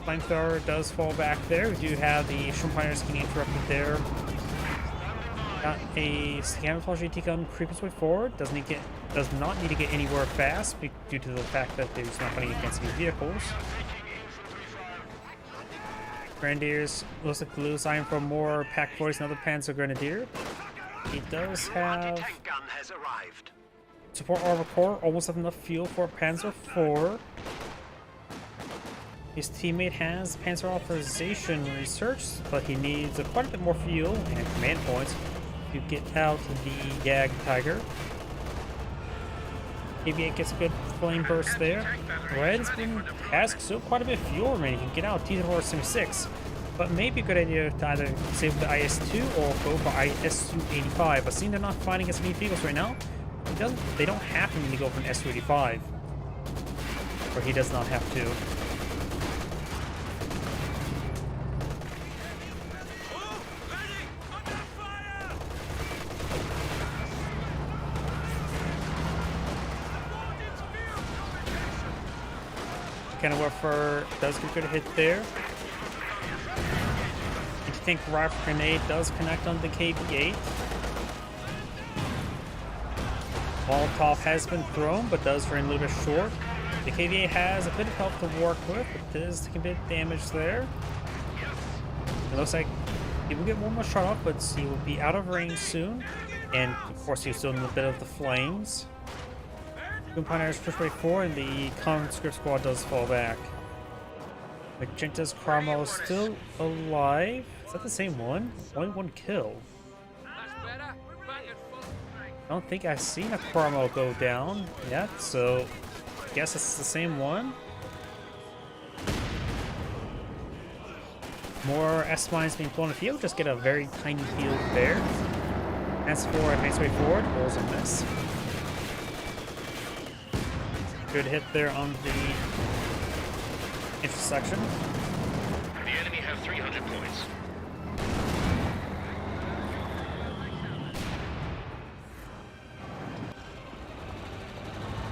Flamethrower does fall back there. We do have the Schumpeiters getting interrupted there. Got a camouflage AT gun creeping its way forward. Does not need to get anywhere fast due to the fact that there's not fighting against any vehicles. Grenadiers looks like blue sign for more Pack 40s, another Panzer Grenadier. He does have support armor core, almost have enough fuel for Panzer IV. His teammate has Panzer authorization research, but he needs quite a bit more fuel and command points to get out the Jag Tiger. KV-8 gets a good flame burst there. Red's has still quite a bit of fuel remaining. He can get out T-476, but maybe a good idea to either save the IS-2 or go for IS-285. But seeing they're not fighting as many vehicles right now, they don't have to need to go for an S-285. Or he does not have to. Kenilworth does get a good hit there. Anti-tank rifle grenade does connect on the KV-8. Molotov has been thrown, but does run a little bit short. The KV-8 has a bit of health to work with, but does take a bit of damage there. It looks like he will get one more shot off, but he will be out of range soon. And of course, he's still in a bit of the flames. Pioneers push way forward, and the conscript squad does fall back. Magenta's Cromwell is still alive. Is that the same one? Only one kill. I don't think I've seen a Cromwell go down yet, so I guess it's the same one. More S-mines being blown in the field, just get a very tiny field there. As for advance way forward, rolls a miss. Good hit there on the intersection. The enemy have 300 points.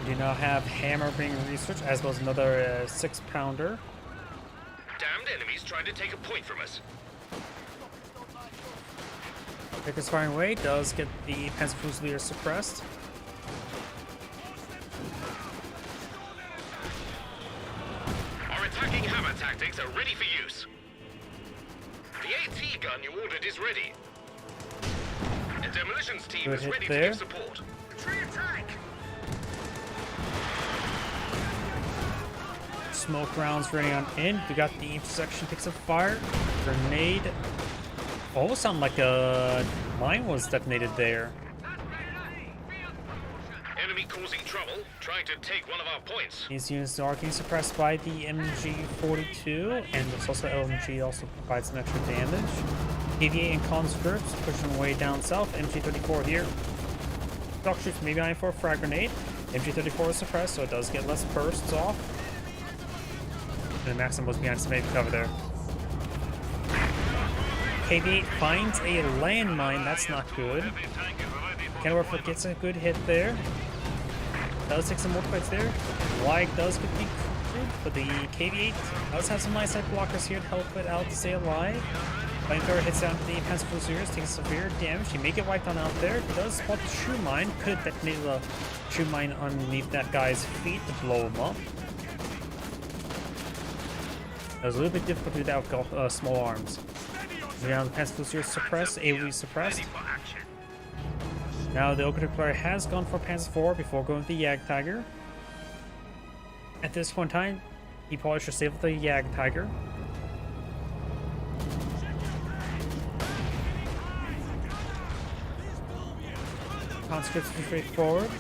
We do now have Hammer being researched, as well as another 6-pounder. Damned enemies trying to take a point from us. Vickers firing away does get the Panzer Fusilier suppressed. Attacking hammer tactics are ready for use. The AT gun you ordered is ready. The demolitions team Good is hit ready there. to give support. Retreat attack! Smoke rounds running on in. We got the intersection picks up fire. Grenade. Almost sounded like a mine was detonated there. Enemy causing trouble, trying to take one of our points. These units are getting suppressed by the MG42, and this also LMG also provides some extra damage. KV-8 and conscripts pushing way down south. MG34 here. Shock troops maybe eyeing for a frag grenade. MG34 is suppressed, so it does get less bursts off. And Maxim was behind some cover there. KV-8 finds a landmine. That's not good. Kenilworth gets a good hit there. Does take some more fights there. Wide does get the but the KV-8 does have some nice head blockers here to help it out to stay alive. Flamethrower hits down to the Panzer Fusiliers, takes severe damage. He may get wiped on out there. He does spot the shoe mine. Could have detonated the shoe mine underneath that guy's feet to blow him up. It was a little bit difficult to do that with small arms. Now the Panzer Fusiliers suppressed, AoE suppressed. Now the Oak Deployer has gone for Panzer IV before going with the Jag Tiger. At this point in time, he probably should save the Jag Tiger. Conscripts are straightforward.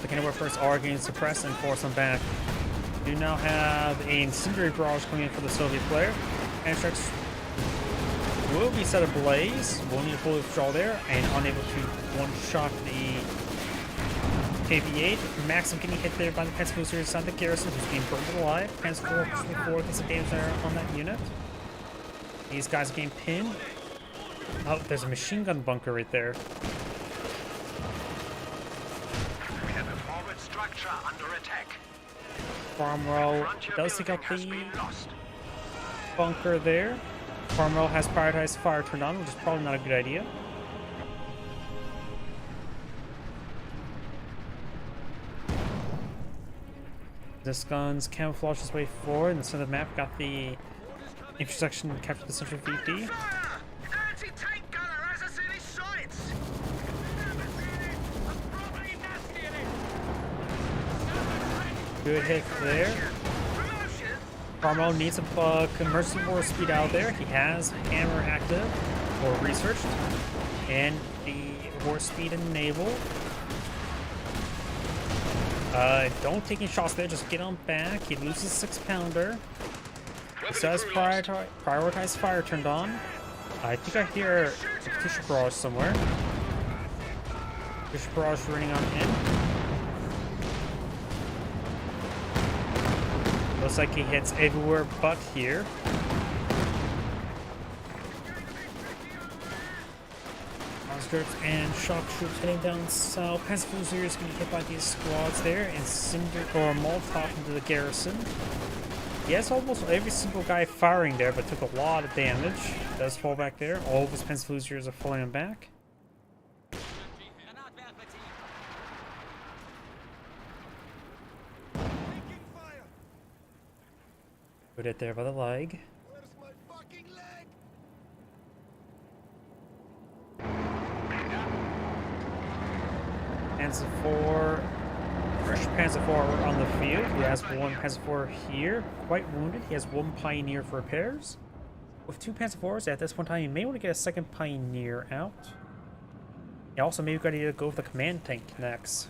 The Kenilworth first are getting suppressed and force them back. We now have an incendiary barrage coming in for the Soviet player. Anthrax will be set ablaze. We'll need a full withdrawal there, and unable to one-shot the KV-8. Maxim getting hit there by the Panzer Fusiliers inside the garrison, who's being burned alive. Panzer IV gets some damage there on that unit. These guys are getting pinned. Oh, there's a machine gun bunker right there. We have a forward structure under attack. Cromwell does take out Has the been lost. bunker there. Cromwell has prioritized fire turned on, which is probably not a good idea. This gun's camouflage his way forward, and the center of the map got the intersection captured the central VD. Fire! Anti-tank gunner has us in his sights! Good hit there. Promotion! Carmel needs a emergency war speed out there. He has hammer active or researched, and the war speed enabled. Don't take any shots there. Just get on back. He loses 6-pounder. He does prioritize fire turned on. I think I hear a Katyusha barrage somewhere. Katyusha barrage running on in. Looks like he hits everywhere but here. Conscripts and shock troops heading down south. Panzer Fusiliers getting hit by these squads there, and Cinder or Molotov into the garrison. He has almost every single guy firing there, but took a lot of damage. Does fall back there. All of his Panzer Fusiliers are falling him back. Good hit there by the leg. Where's my fucking leg? Panzer IV, fresh Panzer IV on the field. He has one Panzer IV here, quite wounded. He has one Pioneer for repairs. With 2 Panzer IVs at this one time, you may want to get a second Pioneer out. You also maybe got to go with the command tank next.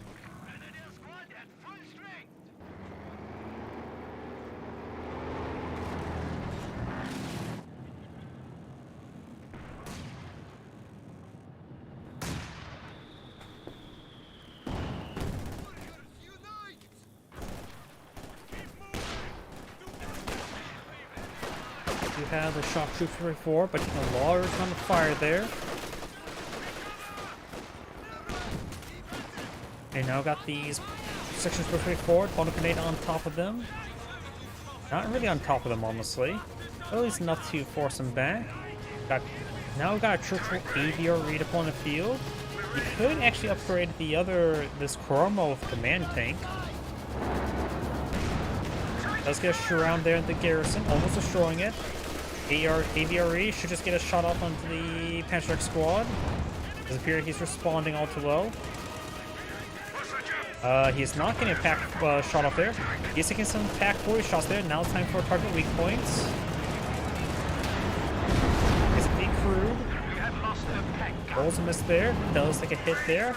You have the shock troops 44, but a large amount of fire there. And now got these sections for 34, Thunder Grenade on top of them. Not really on top of them, honestly. At least enough to force them back. Now we've got a Churchill AVR redeploy on the field. You could actually upgrade this Kurama with command tank. Does get a shroud there in the garrison, almost destroying it. AVRE should just get a shot off onto the Panzer squad. Does appear he's responding all too well. He's not getting a pack shot off there. He's taking some pack 40 shots there. Now it's time for target weak points. It's a big crew. Rolls a miss there. Does take a hit there.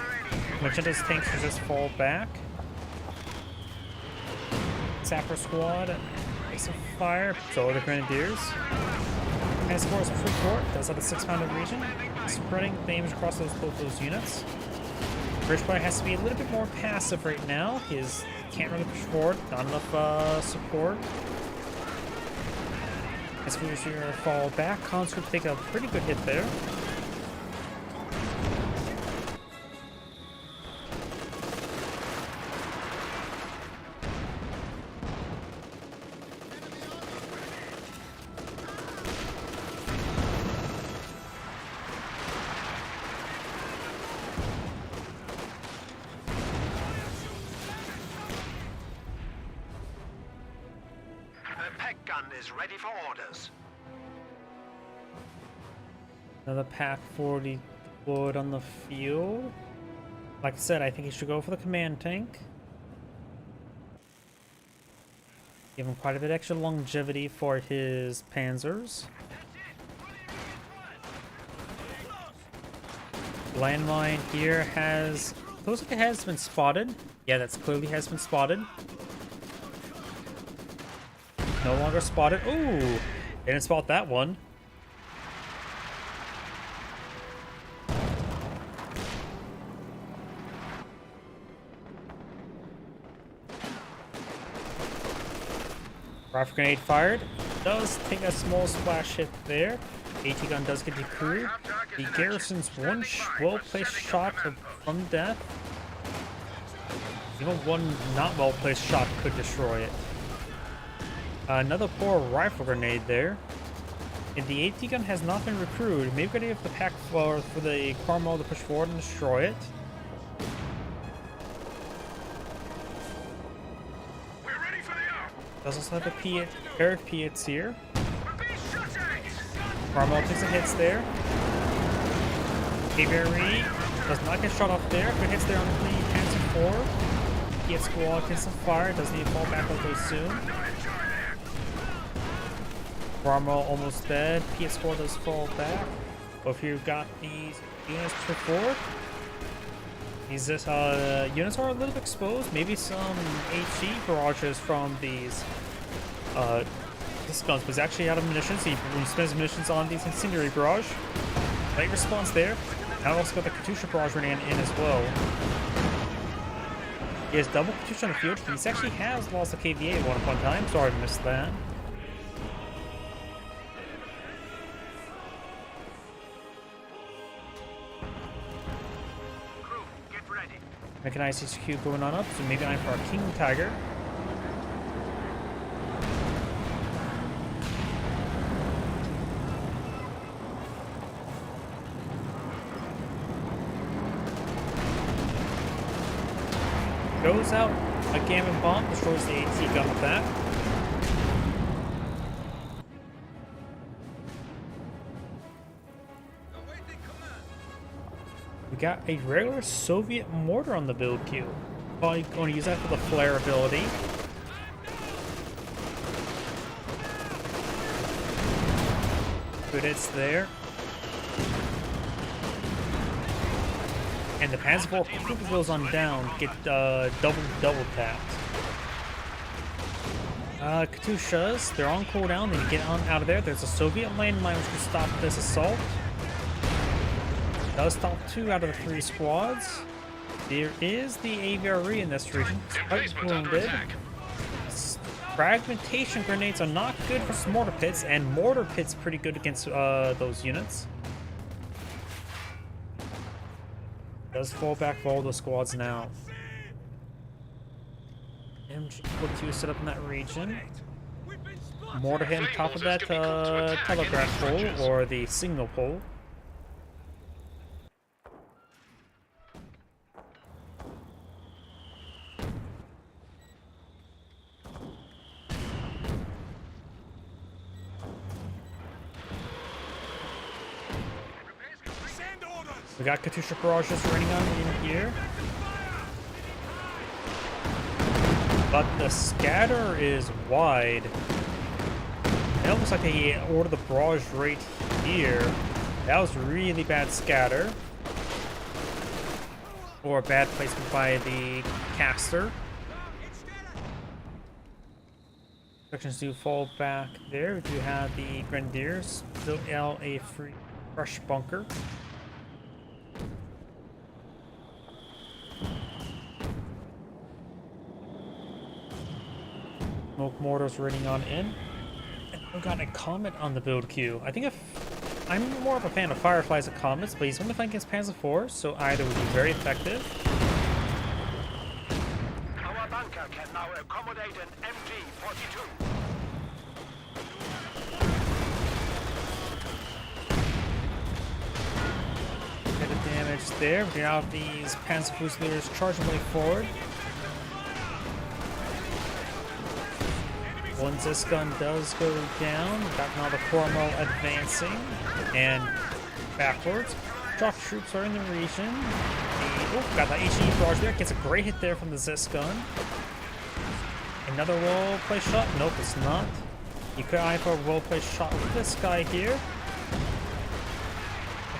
Magenda's tanks should just fall back. Sapper squad. Some fire. So are the Grenadiers. Panzer IV is pretty short. Does have a 6-pounder region. Spreading damage across both those units. British player has to be a little bit more passive right now. He can't really push forward. Not enough support. As we fall back, Conscript take a pretty good hit there. Is ready for orders. Another pack 40 deployed on the field. Like I said, I think he should go for the command tank. Give him quite a bit extra longevity for his panzers. Landmine here looks like it has been spotted. Yeah, that's clearly has been spotted. No longer spotted. Ooh! Didn't spot that one. Rifle grenade fired. Does take a small splash hit there. AT gun does get decrewed. The garrison's one well-placed shot from death. Even one not well-placed shot could destroy it. Another poor rifle grenade there. And the AT gun has not been recruited. Maybe we're gonna have the pack for the Carmel to push forward and destroy it. We're ready for the arm. Does also have a pair of Piets here. Carmel takes some hits there. Avery does not get shot off there. Good hits there on the Panzer IV. Piet squad takes some fire. Doesn't need to fall back although soon. Cromwell almost dead. PS4 does fall back. But if you've got these units to forward, these units are a little bit exposed. Maybe some HE barrages from these guns, but he's actually out of munitions. He spends munitions on these incendiary barrage. Late response there. Now also got the Katusha barrage running in as well. He has double Katusha on the field. He actually has lost a KVA at one time. Sorry I missed that. Crew, get ready. Mechanized HQ going on up, so maybe I'm for a King Tiger. Goes out a Gammon bomb, destroys the AT gun with that. We got a regular Soviet mortar on the build queue. Probably going to use that for the flare ability. Good hits there. And the Panzer IV quickly goes on down, get double tapped. Katyushas, they're on cooldown, then you get on out of there. There's a Soviet landmine which can stop this assault. Does stop 2 out of the 3 squads. There is the AVRE in this region. It's quite wounded. Fragmentation grenades are not good for mortar pits, and mortar pits pretty good against those units. Does fall back for all the squads now. MG42 set up in that region. Mortar hit on top of that telegraph pole, or the signal pole. We got Katyusha barrages running on in here. But the scatter is wide. It almost like they ordered the barrage right here. That was really bad scatter. Or a bad placement by the caster. Sections do fall back there. We do have the Grenadiers. Still a free fresh bunker. Smoke mortars running on in. And we got a Comet on the build queue. I think if I'm more of a fan of Fireflies and Comets, but he's only fighting against Panzer IV, so either would be very effective. Our bunker can now accommodate an MG-42. Bit of damage there. We have these Panzer Fusiliers charging way forward. One Zisgun does go down. Got now the Cromwell advancing and backwards. Shock troops are in the region. Got the HE barrage there. Gets a great hit there from the Zisgun. Another well-placed shot. Nope, it's not. You could eye for a well-placed shot with this guy here.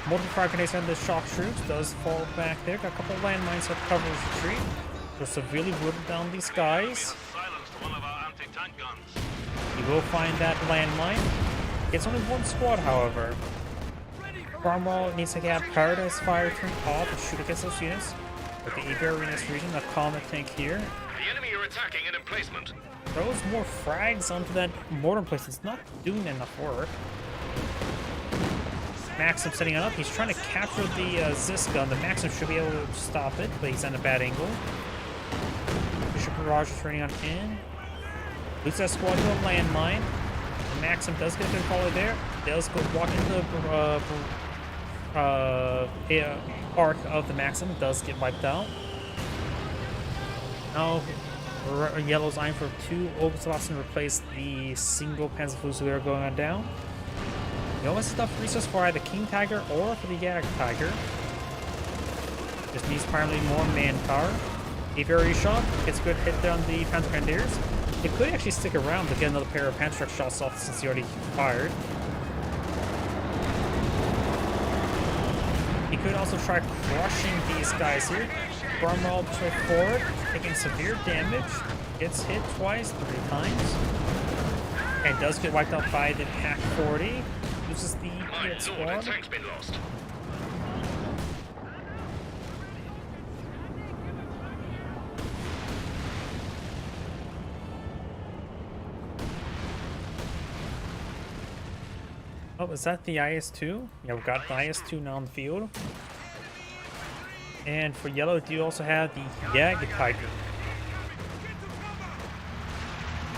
Multiple fire grenades on the shock troops. Does fall back there. Got a couple landmines that covers retreat. They're severely whittled down these guys. You will find that landmine. It's only one squad, however. Cromwell needs to get Paradise Fire turned off and shoot against those units. With the AVR in this region, the Comet tank here. The enemy are attacking an emplacement. Throws more frags onto that mortar place. It's not doing enough work. Maxim setting it up. He's trying to capture the Zisgun. The Maxim should be able to stop it, but he's on a bad angle. Bishop Barrage is running on in. Loses that squad to a landmine. The Maxim does get their volley there. Does go walk into the arc of the Maxim. Does get wiped out. Now Yellow's eyeing for 2 Oberstlossen to replace the single Panzer Fusilier going on down. You almost have enough resources for either King Tiger or for the Jagd Tiger. Just needs primarily more manpower. AVRE shot gets a good hit there on the Panzer Grenadiers. He could actually stick around to get another pair of Panther shots off since he already fired. He could also try crushing these guys here. Barmaul pushed forward, taking severe damage. Gets hit twice, 3 times. And does get wiped out by the Pack 40. Loses the hit squad. tank's been lost. Oh, is that the IS-2? Yeah, we've got the IS-2 now on the field. And for yellow, do you also have the Jagdtiger?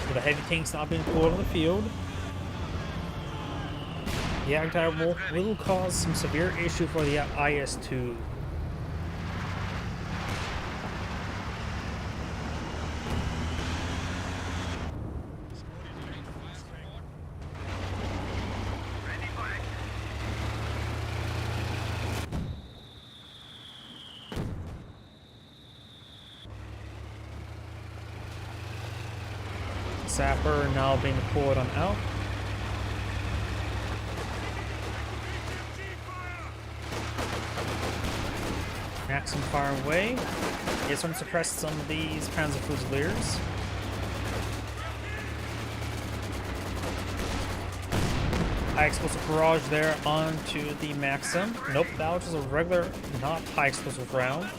So the heavy tanks not being pulled on the field. The Jagdtiger will cause some severe issue for the IS-2. Sapper now being pulled on out. Maxim fire away. It's going to suppress some of these Panzer Fusiliers. High explosive barrage there onto the Maxim. Nope, that was just a regular, not high explosive round.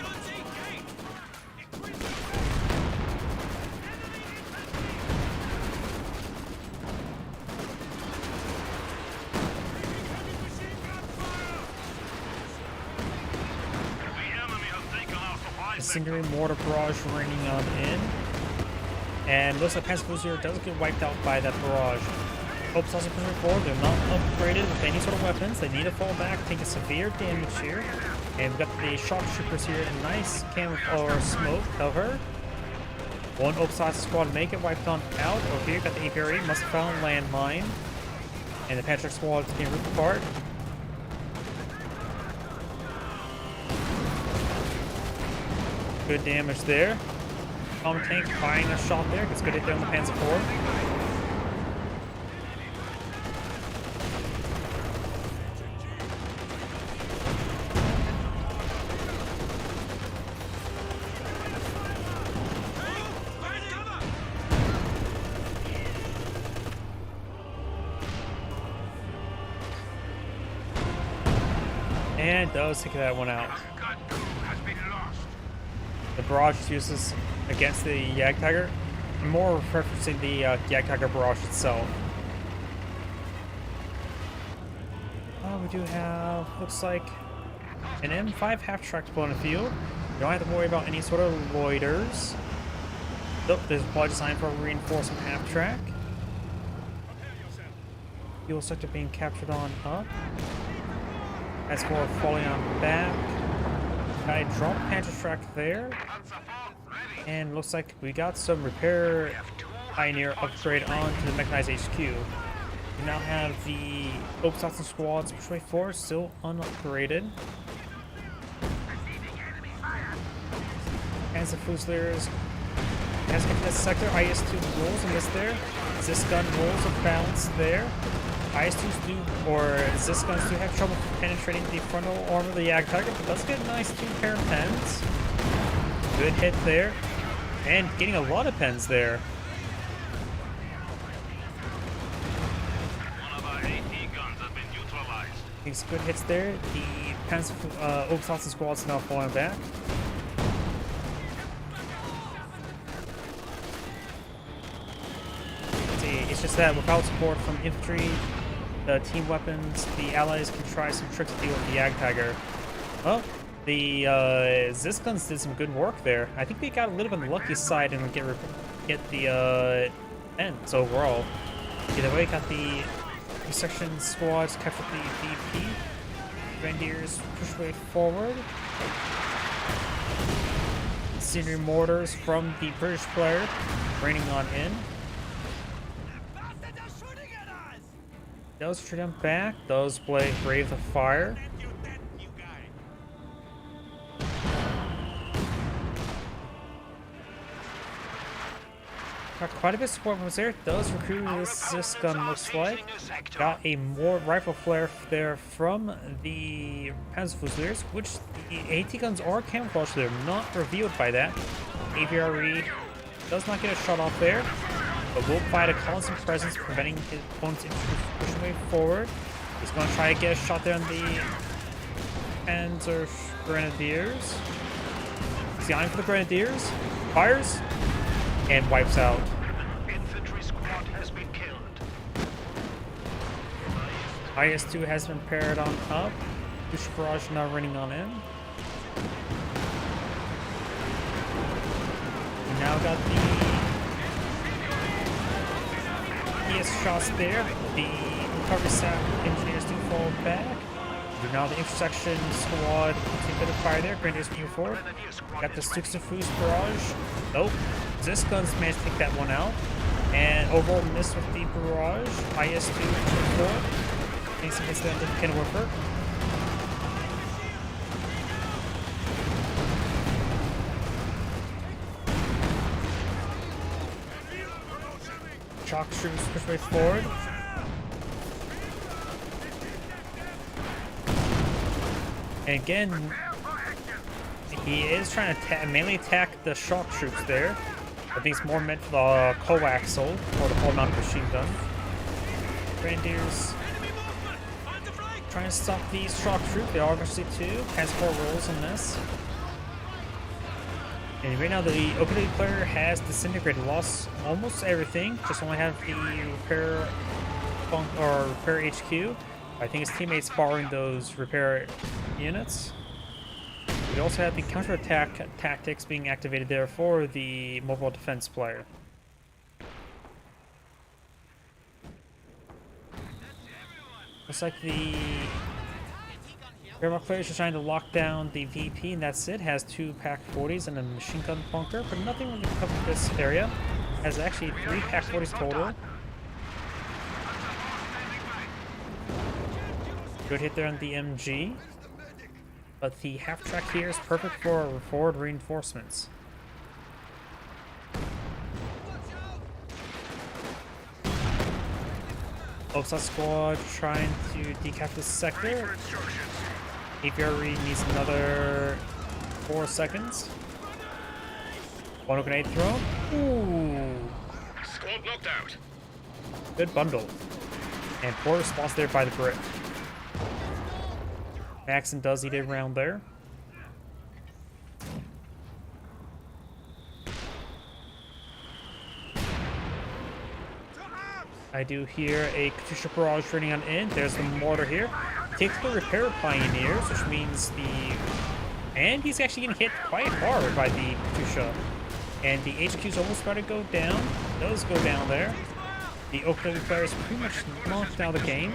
Incendiary mortar barrage raining on in. And looks like Panzer Fusilier does get wiped out by that barrage. Hope's also pushing forward. They're not upgraded with any sort of weapons. They need to fall back, taking severe damage here. And we've got the shock troopers here. A nice cam or smoke cover. One Oak-sized squad may get wiped on out. Over here, got the apiary, must have found landmine. And the Patrick squad is getting ripped apart. Good damage there. Common tank firing a shot there. Gets good hit there on the Panzer IV. And does take that one out. The barrage is useless against the Jagdtiger. I'm more referencing the Jagdtiger barrage itself. We do have, looks like, an M5 half-track on the field. You don't have to worry about any sort of loiters. Nope, there's probably designed for a reinforcement half-track. Fuel sector being captured on up. As for falling on back. I dropped Panther track there, and looks like we got some repair Pioneer upgrade onto the mechanized HQ. We now have the Oak-Saxon squads push way forward, still unupgraded. Panzer Fusiliers has hit this sector. IS-2 rolls and missed there. Zisgun rolls a bounce there. IS-2s do, or Zisguns do have trouble penetrating the frontal armor of the Jagdtiger, but does get a nice 2 pair of pens. Good hit there. And getting a lot of pens there. One of our AT guns has been neutralized. These good hits there. The Panzer Oak-Saxon squad's now falling back. It's just that without support from infantry, the team weapons, the allies can try some tricks to deal with the Jagdtiger. Well, the Zisguns did some good work there. I think they got a little bit on the lucky side and get the ends overall. Either way, got the section squads captured the VP. Grenadiers push way forward. Incendiary mortars from the British player raining on in. Does shoot them back, does brave the fire. Got quite a bit of support from there. Does recruit this gun, looks like. Got a more rifle flare there from the Panzerfusiliers, which the AT guns are camouflaged. They're not revealed by that. AVR Reed does not get a shot off there, but will provide a constant presence, preventing his opponent's pushing way forward. He's going to try to get a shot there on the Panzer Grenadiers. He's eyeing for the Grenadiers. Fires and wipes out. Infantry squad has been killed. IS-2 has been paired on up. Katyusha Barrage now running on in. We now got the PS shots there. The recovery staff engineers do fall back. Now the intersection squad take a bit of fire there. Grenadiers moving forward. Got the Stuxafus barrage. Nope. This gun's managed to take that one out. And overall miss with the barrage. IS-2 forward. Thanks against that Kenworth. Shock troops push way forward. And again, he is trying to mainly attack the shock troops there. I think it's more meant for the coaxial or the whole mounted machine gun. Grenadiers trying to stop these shock troops. They are obviously too. Has 4 rolls in this. And right now the OPW player has disintegrated, lost almost everything. Just only have the repair HQ. I think his teammates borrowing those repair units. We also have the counterattack tactics being activated there for the mobile defense player. Looks like the Wehrmacht player is trying to lock down the VP, and that's it. Has 2 PaK-40s and a machine gun bunker, but nothing really covered this area. Has actually 3 PaK-40s total. Good hit there on the MG. But the half track here is perfect for forward reinforcements. Osa squad trying to decap this sector. APR Reed needs another 4 seconds. One grenade thrown. Ooh. Squad knocked out. Good bundle. And poor response there by the Brit. Maxon does eat a round there. I do hear a Katyusha barrage running on in. There's the mortar here. Takes the repair pioneers, which means the... And he's actually getting hit quite hard by the Katyusha. And the HQ's almost about to go down. Does go down there. The OPW player is pretty much knocked out of the game.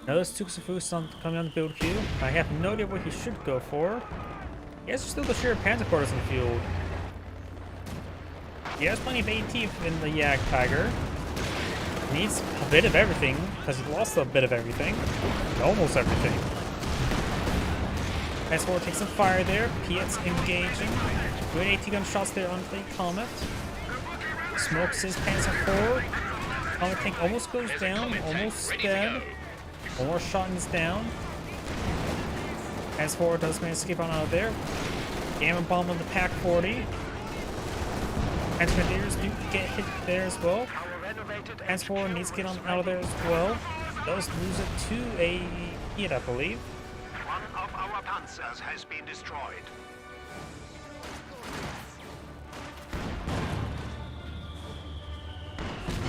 Another Stuxafus coming on the build queue. I have no idea what he should go for. He has still the sheer Panzer quarters in the field. He has plenty of AT in the Jagdtiger. Needs a bit of everything, because he lost a bit of everything. Almost everything. S4 takes some fire there. Piet's engaging. Good AT gun shots there on the Comet. Smokes his Panzer forward. Comet tank almost goes down, almost dead. One more shot and it's down. S4 does manage to escape on out of there. Gamma bomb on the PaK-40. Grenadiers do get hit there as well. S4 needs to get on out of there as well. Does lose it to a hit, I believe. One of our panzers has been destroyed.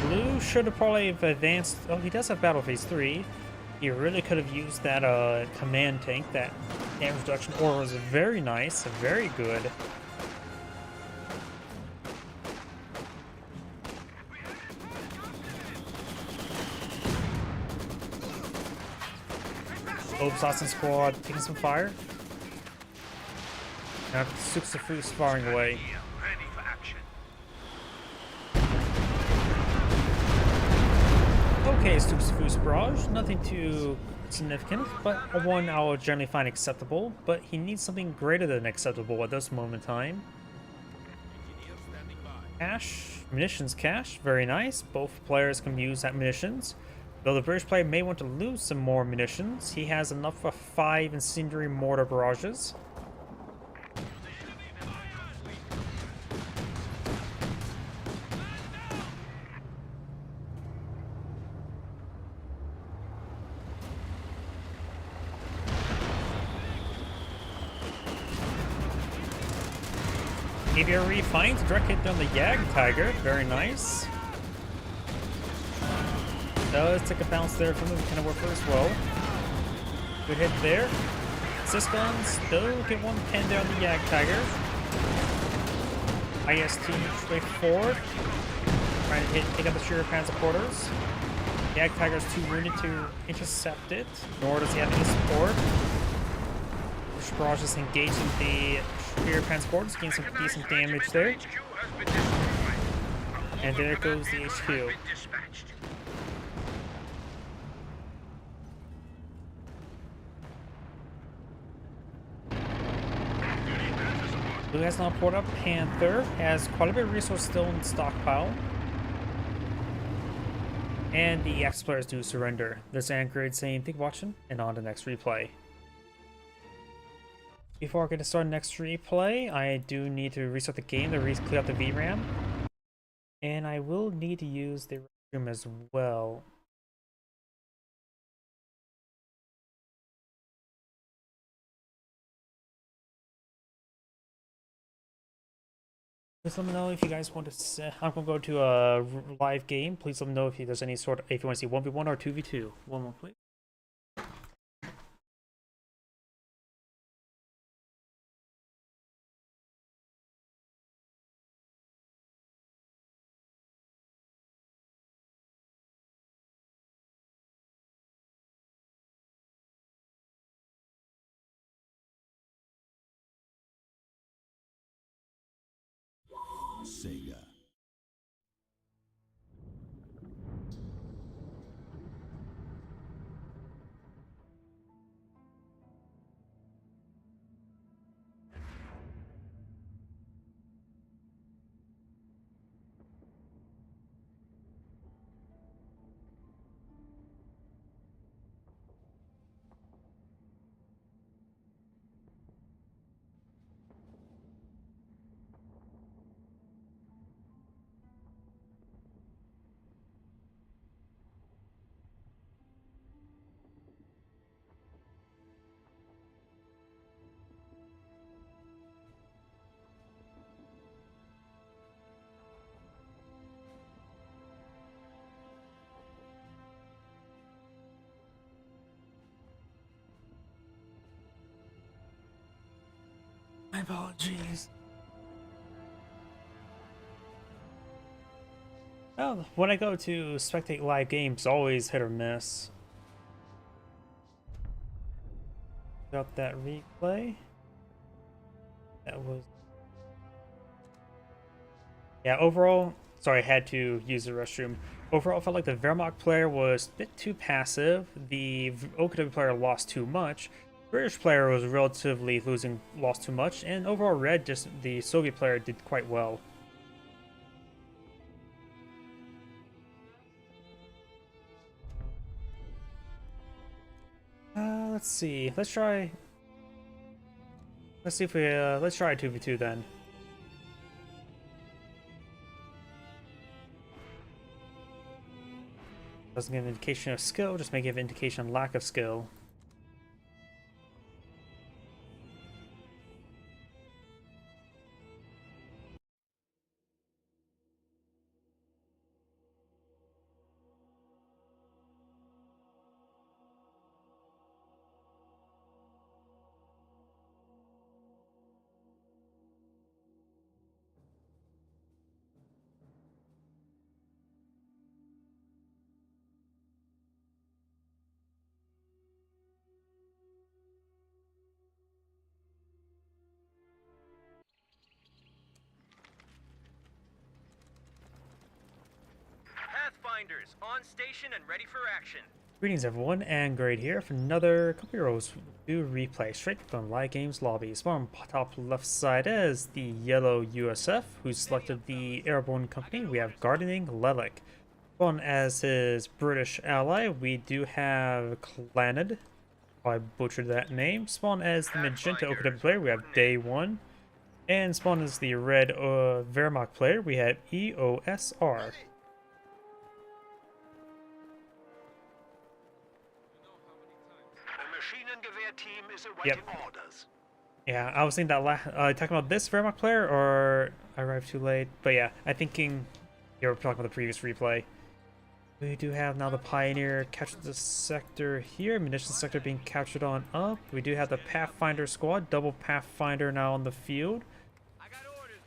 Blue should have probably advanced. Oh, he does have Battle Phase 3. He really could have used that command tank. That damage reduction aura was very nice, very good. Obsassin squad taking some fire. Now Stuxafus firing away. Ready for action. okay Fus Barrage, nothing too significant, but a 1 I will generally find acceptable, but he needs something greater than acceptable at this moment in time. Cash, munitions cache, very nice. Both players can use that munitions. Though the British player may want to lose some more munitions, he has enough for 5 incendiary mortar barrages. Aviary finds a direct hit down the Jagdtiger, very nice. Does take a bounce there from the kind of worker as well. Good hit there. Assist guns, though, get one pin there on the Jagdtiger. IST straight forward. Trying to take out the Shearer transporters. Jagdtiger's too wounded to intercept it, nor does he have any support. Barrage is engaged in the Shearer transporters, getting some decent damage there. And there goes the HQ. Blue has now poured up Panther, has quite a bit of resource still in stockpile. And the X players do surrender. There's Anchorage saying, "Thank you for watching," and on to the next replay. Before I get to start next replay, I do need to restart the game to clear out the VRAM. And I will need to use the restroom as well. Please let me know if you guys want to. I'm gonna go to a live game. Please let me know if there's any sort of, if you want to see 1v1 or 2v2. One more, please. Sega. My apologies. Well, when I go to spectate live games, always hit or miss. Got that replay. That was... Yeah, overall, sorry, I had to use the restroom. Overall, I felt like the Wehrmacht player was a bit too passive. The OKW player lost too much. British player was relatively lost too much, and overall Red, just the Soviet player, did quite well. Let's see. Let's see if we let's try a 2v2 then. Doesn't give an indication of skill, just may give an indication of lack of skill. Pathfinders, on station and ready for action. Greetings everyone, and Grade here for another couple heroes to replay straight from Live Games lobby. Spawn on top left side is the yellow USF, who selected the Airborne Company. We have Gardening Lelik. Spawn as his British ally, we do have Clanid. I butchered that name. Spawn as the magenta OKW player, we have Day 1. And Spawn as the red Wehrmacht player, we have EOSR. Maschinengewehr team is awaiting orders. Yeah, I was thinking that talking about this Wehrmacht player, or I arrived too late. But yeah, I'm thinking you were talking about the previous replay. We do have now the Pioneer captured the sector here, munitions sector being captured on up. We do have the Pathfinder squad, double Pathfinder now on the field.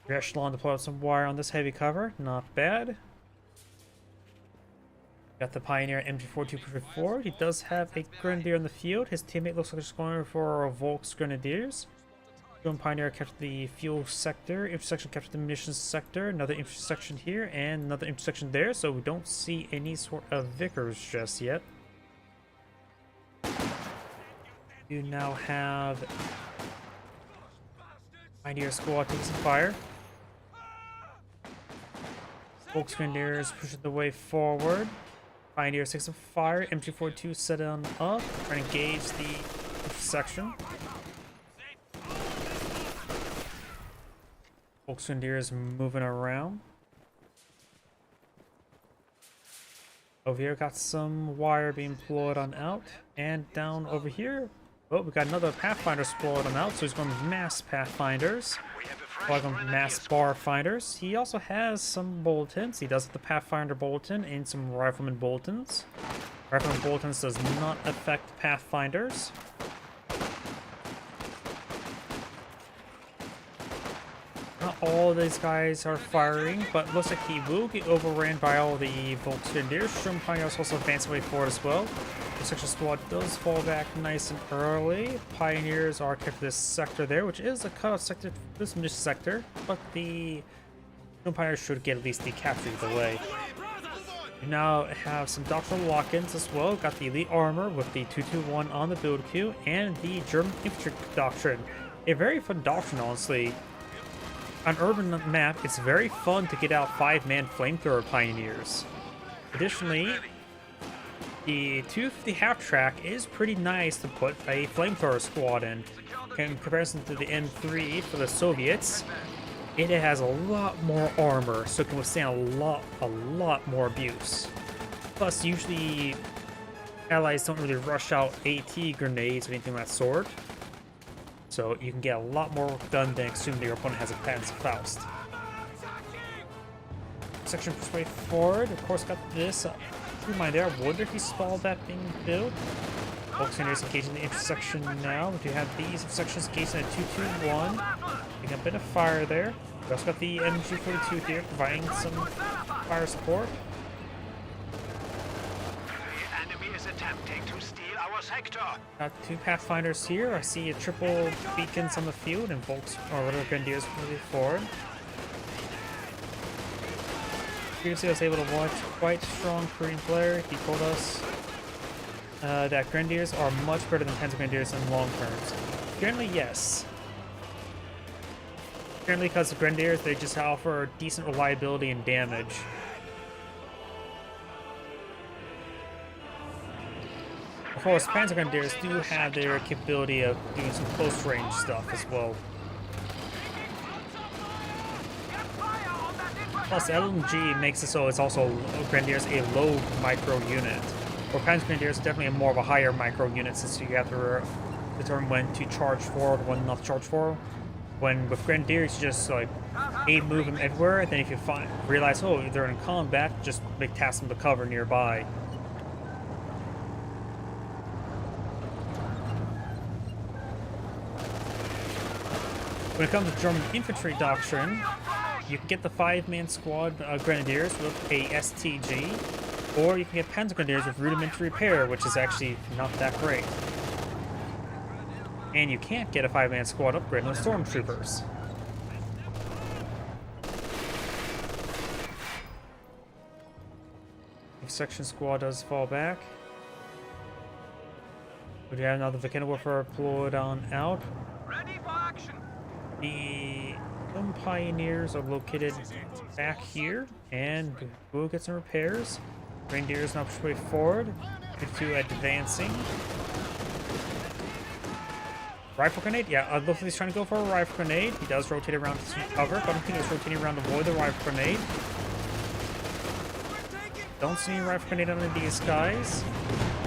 Rear echelon deployed some wire on this heavy cover, not bad. Got the Pioneer MG42 pushed forward. He does have a Grenadier in the field. His teammate looks like he's going for Volk's Grenadiers. Drone Pioneer captured the fuel sector. Intersection captured the munitions sector. Another intersection here and another intersection there. So we don't see any sort of Vickers just yet. You now have Pioneer squad taking some fire. Volk's Grenadiers pushing the way forward. Pioneer takes some fire. MG42 set on up. Trying to engage the intersection. Volk's Grenadiers moving around. Over here, got some wire being deployed on out. And down over here, oh, we got another Pathfinder deployed on out. So he's going to mass Pathfinders. Like mass bar finders. He also has some bulletins. He does have the Pathfinder bulletin and some Rifleman bulletins. Rifleman bulletins does not affect Pathfinders. Not all of these guys are firing, but looks like he will get overran by all the Volk's Grenadiers. Sherman Pioneers also advance away forward as well. The section squad does fall back nice and early. Pioneers are kept this sector there, which is a cutoff sector for this mission sector, but the Pioneers should get at least the capture either way. We now have some doctrinal lock-ins as well. Got the elite armor with the 221 on the build queue and the German infantry doctrine. A very fun doctrine, honestly. On urban map, it's very fun to get out 5-man flamethrower Pioneers. Additionally, the 250 half-track is pretty nice to put a flamethrower squad in comparison to the M3 for the Soviets. It has a lot more armor, so it can withstand a lot more abuse. Plus, usually allies don't really rush out AT grenades or anything of that sort, so you can get a lot more work done than assuming your opponent has a Panzerfaust. Section push way forward. Of course, got this. Mind there, I wonder if he stalled that being built. Volk's Grenadiers engaging the intersection now. We do have these intersections engaging at 221. Getting a bit of fire there. We also got the MG42 here providing some fire support. The enemy is attempting to steal our sector. Got two Pathfinders here. I see a triple beacons on the field and Volk's or whatever Grenadiers moving forward. Previously, I was able to watch quite strong Korean player. He told us that Grenadiers are much better than Panzer Grenadiers in long terms. Generally, yes. Generally, because the Grenadiers, they just offer decent reliability and damage. Of course, Panzer Grenadiers do have their capability of doing some close range stuff as well. Plus, LMG makes it so it's also Grenadiers a low micro unit. Or Panzer Grenadiers definitely more of a higher micro unit, since you have to determine when to charge forward, when not to charge forward. When with Grenadiers, you just like move them everywhere. Then if you realize, oh, they're in combat, just make task them to cover nearby. When it comes to German infantry doctrine, you can get the 5-man squad Grenadiers with a STG, or you can get Panzer Grenadiers with rudimentary repair, which is actually not that great. And you can't get a 5-man squad upgrade on the Stormtroopers. If section squad does fall back. We do have another volcano warfare deployed on out. Ready for action. The Elm Pioneers are located back here, and we'll get some repairs. Reindeer is now pushed way forward. 52 advancing. Rifle grenade? Yeah, I love he's trying to go for a rifle grenade. He does rotate around to cover, but I don't think he's rotating around to avoid the rifle grenade. Don't see any rifle grenade on these guys.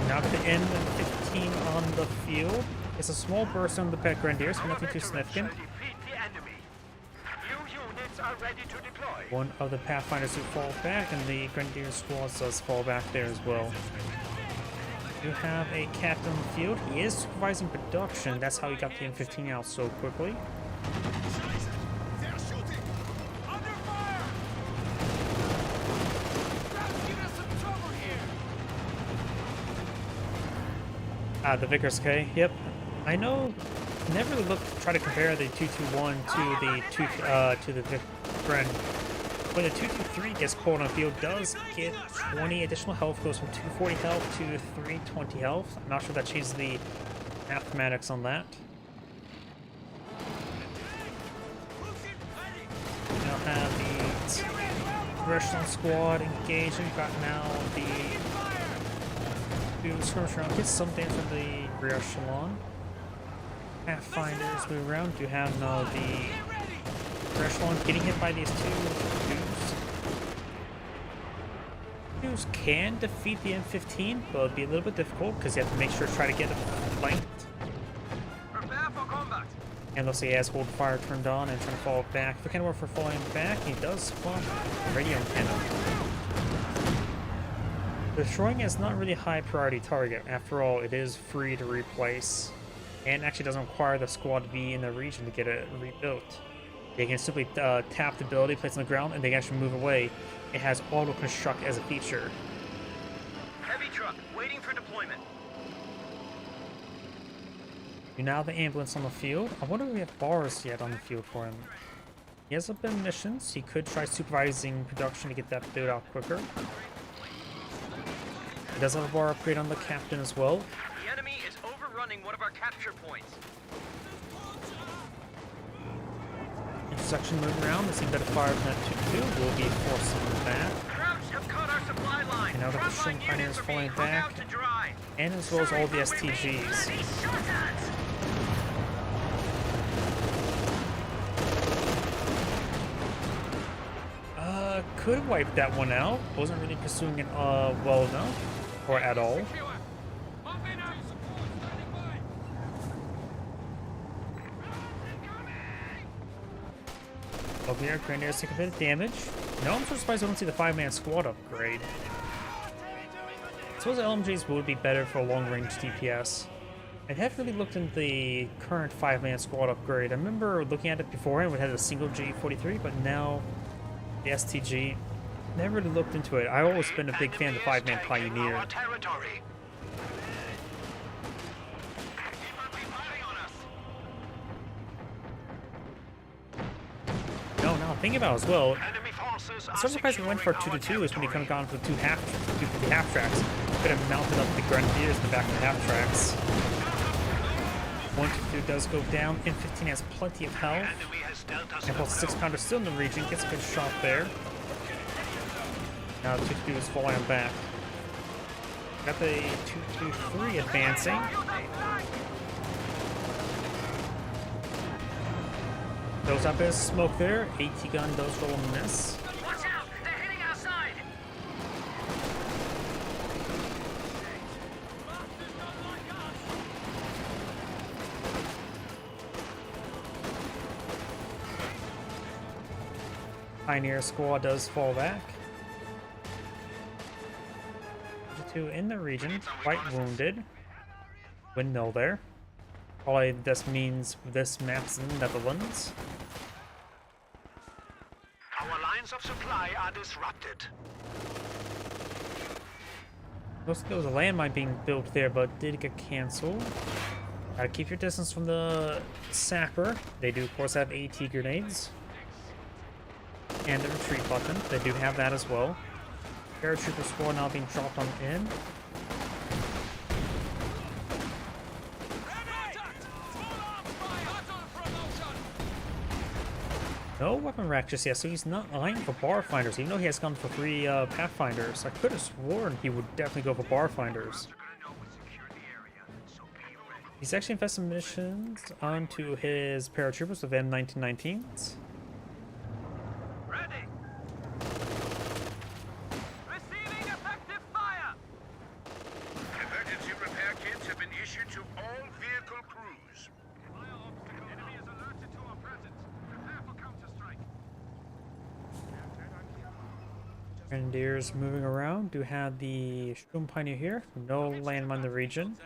Now to end 15 on the field. It's a small burst on the pet grenadiers, but nothing too significant. Defeat the enemy. New units are ready to deploy. One of the Pathfinders who fall back, and the Grenadier squad does fall back there as well. You have a captain on the field. He is supervising production. That's how he got the M15 out so quickly. The Vickers K. Yep. I know. Never really looked to try to compare the 221 to the Gren. When the 223 gets pulled on the field, does get 20 additional health, goes from 240 health to 320 health. I'm not sure if that changes the mathematics on that. We now have the Congressional Squad engaging. Got now the skirmish around, gets some damage from the rear echelon. Pathfinders move around. Do have now the rear echelon getting hit by these twos can defeat the M15, but it'll be a little bit difficult because you have to make sure to try to get it flanked. Prepare for combat. And they'll say he has hold fire turned on and trying to fall back. If the cannon for falling back, he does spawn a radio cannon. Destroying is not really a high priority target. After all, it is free to replace, and actually doesn't require the squad to be in the region to get it rebuilt. They can simply tap the ability, place on the ground, and they can actually move away. It has auto construct as a feature. Heavy truck waiting for deployment. You now have the ambulance on the field. I wonder if we have bars yet on the field for him. He has a bit of missions. He could try supervising production to get that build out quicker. He does have a bar upgrade on the captain as well. The enemy is overrunning one of our capture points. Intersection moving around. This better fire from that 2-2 will be forcing that. Krauts have cut our supply line. And now that the Shin Pioneers are falling being hung back, out to dry. and as well as all the STGs. Could wipe that one out. Wasn't really pursuing it well enough, or at all. Over here, Grenadiers take a bit of damage. No, I'm so surprised I don't see the 5-man squad upgrade. I suppose the LMGs would be better for long-range DPS. I haven't really looked into the current 5-man squad upgrade. I remember looking at it beforehand, it had a single G43, but now the STG, never really looked into it. I've always been a big fan of the 5-man Pioneer. Our territory. No, now thinking about it as well, Enemy forces I'm are so surprised we went for securing 2-2 our is when you territory. come gone for the two half tracks. Could have mounted up the Grenadiers in the back of the half tracks. 1-2 does go down. M15 has plenty of health. Enemy has dealt us And plus 6-pounder still in the region, gets a good shot there. Now 2-2 is falling back. Got the 2-2-3 advancing. Goes up as smoke there. AT gun does roll a miss. Watch out! They're hitting our side. Pioneer squad does fall back. 2 in the region, quite wounded. Windmill there. Probably this means this map's in the Netherlands. Our lines of supply are disrupted. Looks like there was a landmine being built there, but did get cancelled. Gotta keep your distance from the sapper. They do, of course, have AT grenades. And the retreat button. They do have that as well. Paratrooper squad now being dropped on in. No weapon rack just yet, so he's not eyeing for bar finders, even though he has gone for 3 Pathfinders. I could have sworn he would definitely go for bar finders. He's actually invested missions onto his paratroopers with M1919s. Ready. Receiving effective fire. Emergency repair kits have been issued to all vehicle crews. Enemy is alerted to our presence. Prepare for counter-strike. Grenadiers moving around. Do have the Shroom Pioneer here. No landmine in the region.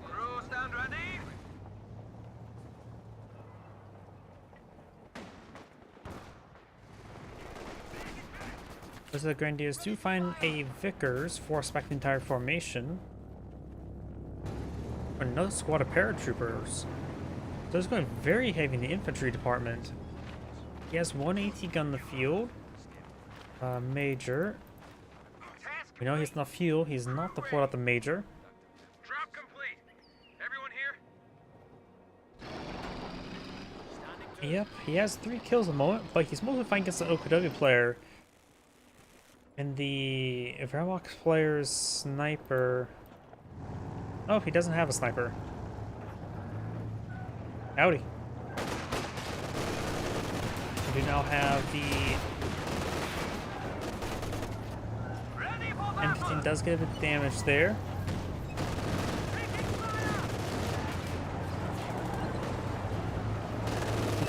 Crew stand ready. Those the Grenadiers do find a Vickers, force back the entire formation. Another squad of paratroopers. So it's going very heavy in the infantry department. He has 1 AT gun in the field. Major. We know he's not fuel. He's not deployed at the major. Drop complete. Everyone here? Yep, he has 3 kills at the moment, but he's mostly fighting against the OKW player. And the Wehrmacht player's sniper... Oh, he doesn't have a sniper. Howdy. We do now have the... Ready for M15 does get a bit of damage there.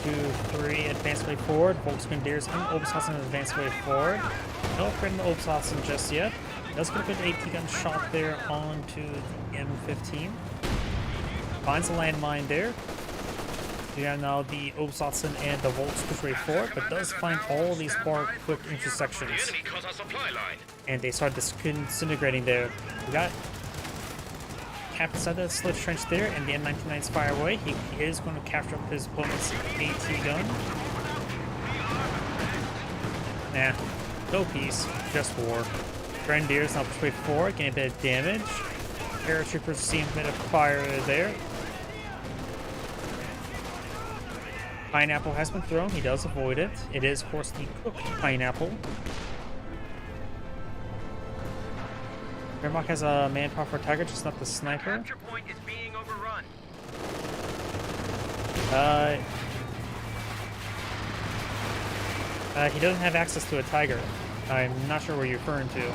Two, 3, advance way forward. Volksgrenadiers and Obershausen advance way forward. No upgrade in the Obershausen just yet. Does get a good AT gun shot there onto the M15. Finds a landmine there. We have now the Obershausen and the Volks push way forward, but does find all these bar-equipped intersections. Enemy cut our supply line. And they start disintegrating there. We got Captain inside the slit trench there, and the M1990s fire away. He is going to capture up his opponent's AT gun. Nah, no peace, just war. Grenadiers now push way forward, getting a bit of damage. Paratroopers seeing a bit of fire there. Pineapple has been thrown, he does avoid it. It is, of course, the cooked pineapple. Wehrmacht has a manpower for Tiger, just not the sniper. Capture point is being overrun. He doesn't have access to a Tiger. I'm not sure what you're referring to.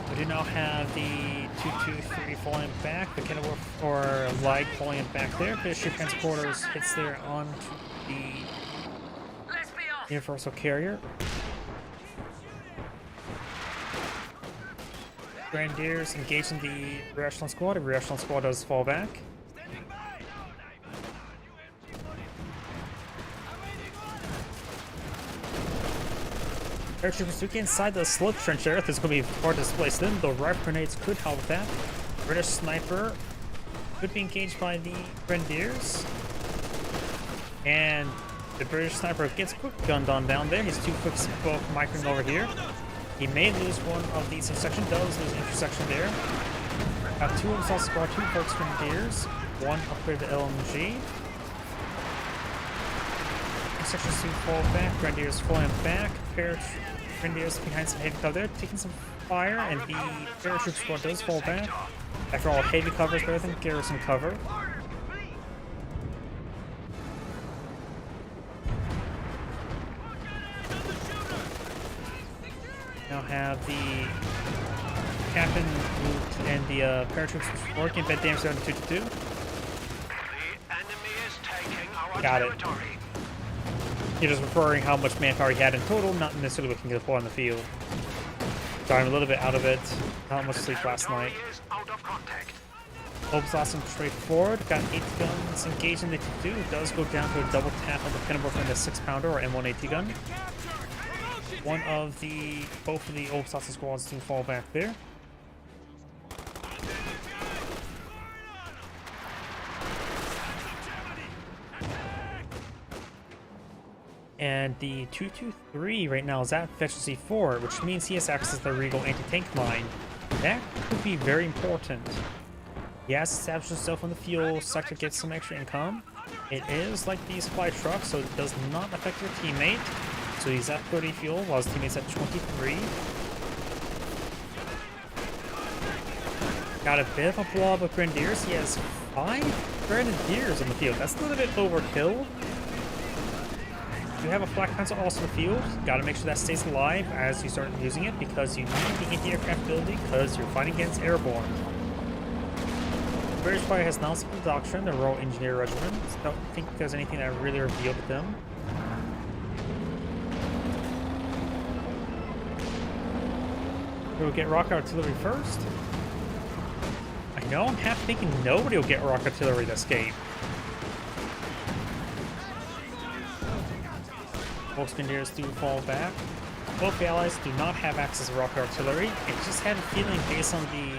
We do now have the 223 falling back, the Kenilworth or Lag falling back there. British transporters hits there onto the Let's be off. Universal Carrier. Grenadiers engaging the rear echelon squad. The rear echelon squad does fall back. Paratroopers do get inside the slip trench there. It's going to be hard to displace them. The rifle grenades could help with that. British sniper could be engaged by the Grenadiers. And the British sniper gets quick gunned on down there. He's too quick spoke microing over here. He may lose one of these intersection, does lose intersection there. Got 2 of the squad, 2 Volks Grenadiers, 1 upgrade to LMG. Intersections to fall back, Grenadiers falling back, Grenadiers behind some heavy cover there, taking some fire, and the paratroop squad does fall back. After all, heavy cover is better than garrison cover. Now have the captain and the paratroops working, bed damage down to 2-2. The enemy is taking our Got it. territory. You're just referring how much manpower he had in total, not necessarily looking at the deploy on the field. Sorry, I'm a little bit out of it. Not much sleep last night. Territory is out of contact. Obershausen straight forward, got 8 guns engaged in the 2. Does go down to a double tap on the Penneworth and the 6-pounder or M1 AT gun. Both of the Obershausen squads do fall back there. And the 223 right now is at efficiency 4, which means he has access to the Regal anti-tank mine. That could be very important. He has established himself on the fuel sector to get some extra income. It is like the supply truck, so it does not affect your teammate. So he's at 30 fuel while his teammate's at 23. Got a bit of a blob of Grenadiers. He has 5 Grenadiers on the field. That's a little bit overkill. You have a Flak Panzer also in the field. Gotta make sure that stays alive as you start using it because you need the anti-aircraft ability because you're fighting against airborne. The British Fire has announced the doctrine, the Royal Engineer Regiment. Don't think there's anything that really revealed with them. We'll get rocket artillery first. I know, I'm half thinking nobody will get rocket artillery this game. Both Grenadiers do fall back. Both the allies do not have access to rocket artillery. I just had a feeling based on the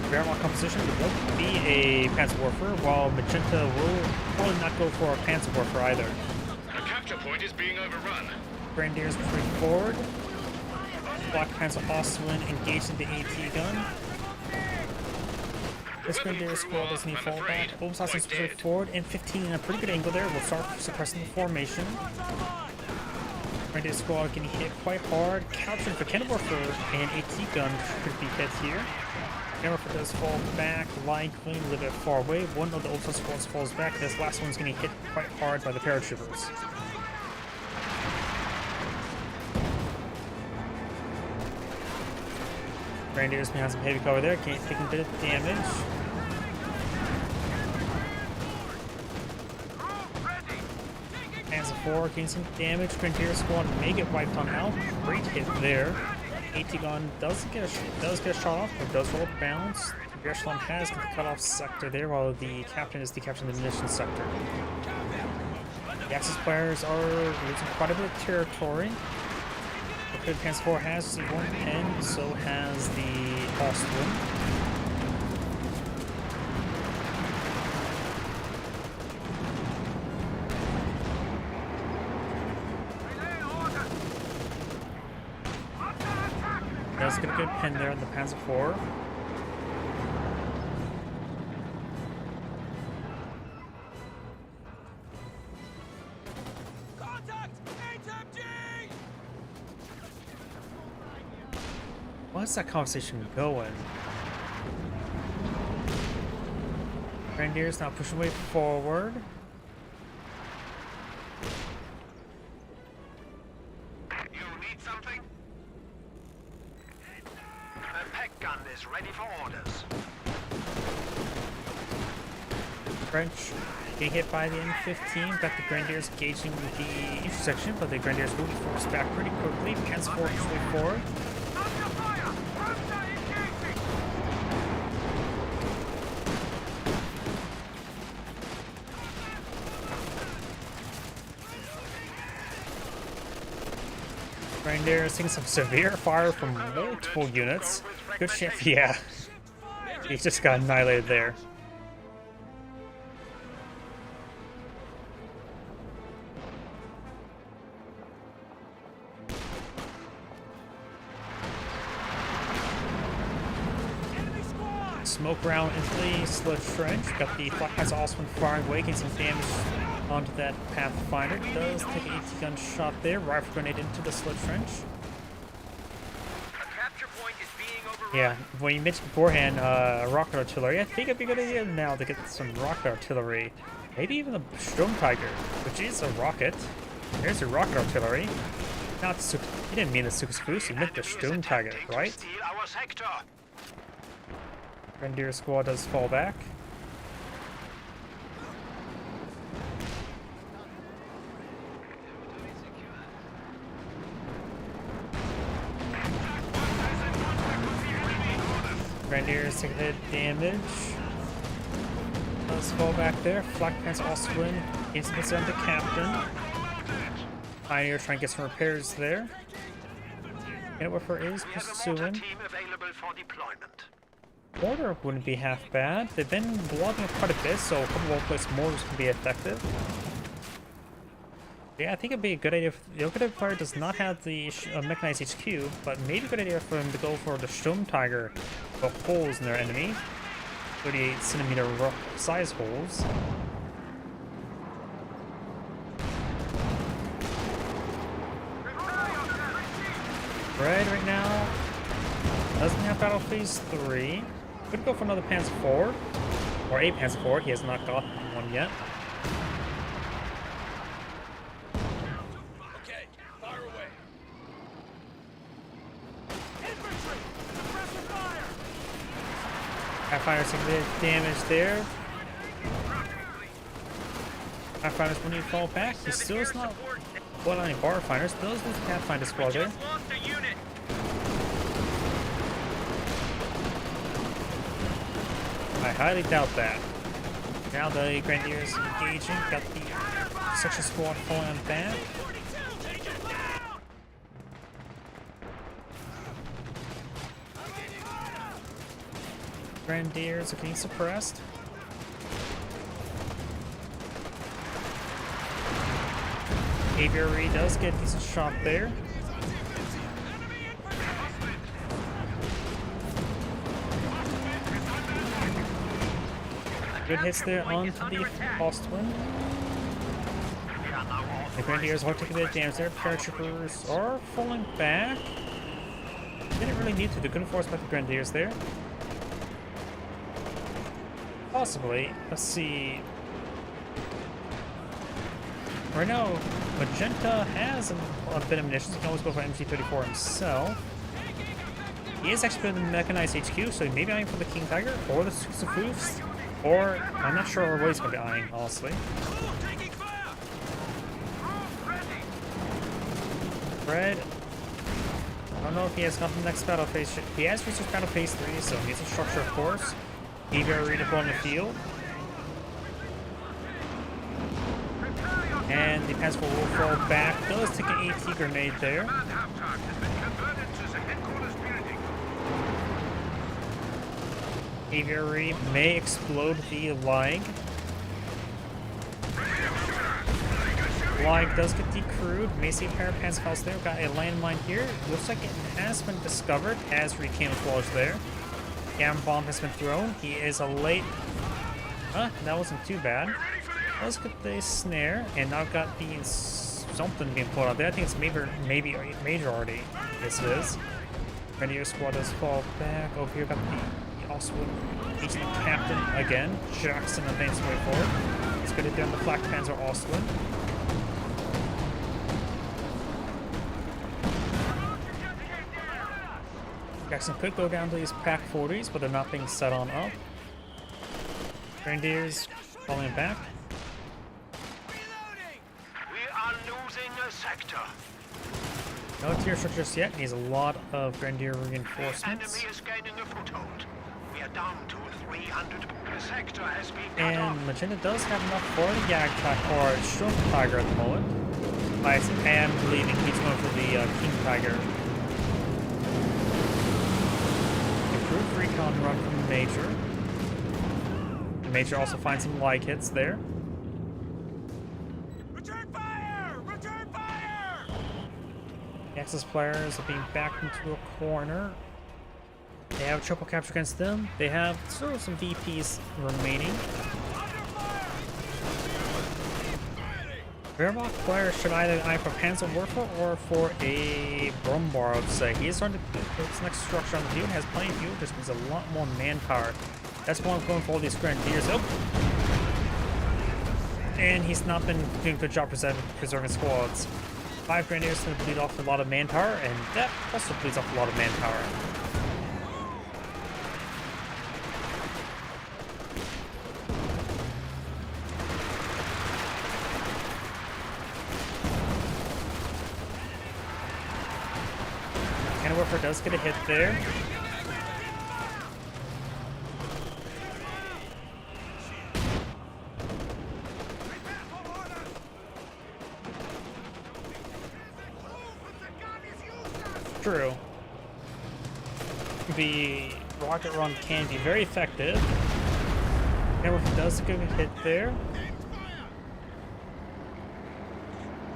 Wehrmacht composition there won't be a Panzerwerfer, while Magenta will probably not go for a Panzerwerfer either. A capture point is being overrun. Grenadiers retreat forward. Black Panzer Ostwind engaged in the AT gun. This Grenadier squad doesn't need fall back. Obersassen retreat forward and 15 in a pretty good angle there. We'll start suppressing the formation. Grenadier squad getting hit quite hard. Capturing for Kenworfer and AT gun could be hit here. Kenworfer does fall back. Line clean a little bit far away. One of the Obersassen squads falls back. This last one's getting hit quite hard by the paratroopers. Grenadiers may have some heavy cover there, taking a bit of damage. Panzer IV getting some damage. Grenadier squad may get wiped on out. Great hit there. AT gun does get a shot off, but does roll bounce. The Echelon has the cutoff sector there, while the captain is decapturing the munitions sector. The Axis players are losing quite a bit of territory. The Panzer IV has C1 and so has the Ostwind. Does get a good pin there on the Panzer IV. What's that conversation going? Grenadiers now pushing way forward. You need something? The peg gun is ready for orders. French getting hit by the M15. Got the Grenadiers engaging the intersection, but the Grenadiers will be forced back pretty quickly. Panzer IV pushes way forward. Grenadiers taking some severe fire from multiple units. Good shit, yeah. He just got annihilated there. Smoke round into the slit trench. Got the Flak Panzer Ostwind firing away, getting some damage onto that Pathfinder. Does take an AT gun shot there. Rifle grenade into the slit trench. A capture point is being overrun. Yeah, when you mentioned beforehand rocket artillery, I think it'd be a good idea now to get some rocket artillery. Maybe even the Sturmtiger, which is a rocket. There's your rocket artillery. Not the you didn't mean the Sukhoi, you meant the Sturmtiger, right? Steal our sector. Grenadier squad does fall back. Grenadiers take a hit damage. Does fall back there. Flak Panzer Ostwind gets this on the captain. Pioneer trying to get some repairs there. Kenworfer is We have a mortar pursuing. team available for deployment. Mortar wouldn't be half bad. They've been blocking it quite a bit, so a couple well-placed mortars can be effective. Yeah, I think it'd be a good idea if the Okative player does not have the mechanized HQ, but maybe a good idea for him to go for the Sturm Tiger, the holes in their enemy. 38 centimeter size holes. Red right now doesn't have Battle Phase 3. Could go for another Panzer IV, or a Panzer IV. He has not gotten one yet. Okay, fire away. Pathfinder's taking a bit of damage there. Pathfinder's when you fall back, he still is not blood on any bar finders. Those lose Pathfinder squad there. Just lost a unit. I highly doubt that. Now the Grenadiers engaging, got the section squad falling back. Grenadiers are getting suppressed. Aviary does get a decent shot there. Good hits there onto the Ostwind. The Grenadiers are taking a bit of damage there. Paratroopers are falling back. Didn't really need to. They're good forced by the Grenadiers there. Possibly. Let's see. Right now, Magenta has a bit of munitions. He can always go for MG34 himself. He is actually in the mechanized HQ, so he may be eyeing for the King Tiger or the Sufus. Or, I'm not sure what he's going to be eyeing, honestly. Red. I don't know if he has got the next battle phase. He has reached his battle phase 3, so he needs a structure, of course. Eager redeploy on the field. And the Panzer will fall back. Does take an AT grenade there. Aviary may explode the Lag. Lag does get decrewed. May see a pair of Panzerfaust there. Got a landmine here. Looks like it has been discovered. Has recamouflaged there. Gamma bomb has been thrown. He is a late. That wasn't too bad. Let's get the snare, and now I've got the something being pulled out there. I think it's maybe majority. This is. Grenadier squad does fall back. Over here, got the Ostwind. Agent Captain again. Jackson advancing way forward. Let's get it down the Flak Panzer Ostwind. Jackson could go down to these Pack 40s, but they're not being set on up. Grenadiers falling back. We are losing a sector. No tier structures yet. Needs a lot of Grenadier The reinforcements. enemy is gaining a foothold. We are down to 300. The sector has been cut And off. Magenta does have enough for the Jagdtiger or Sturm Tiger at the moment. I am believing he's going for the King Tiger. Improved recon run from the Major. The Major also finds some lag hits there. Return fire! Return fire! Axis players are being backed into a corner. They have a triple capture against them. They have sort of some VPs remaining. Wehrmacht player should either eye for Panzerwerfer or for a Brumbar, I would say. He is starting to put his next structure on the field, has plenty of fuel, just needs a lot more manpower. That's why I'm going for all these Grenadiers. Oh! And he's not been doing a good job preserving squads. 5 Grenadiers to bleed off a lot of manpower, and that also bleeds off a lot of manpower. Panzerwerfer does get a hit there. True. The rocket run can be very effective. Panzerwerfer does get a hit there.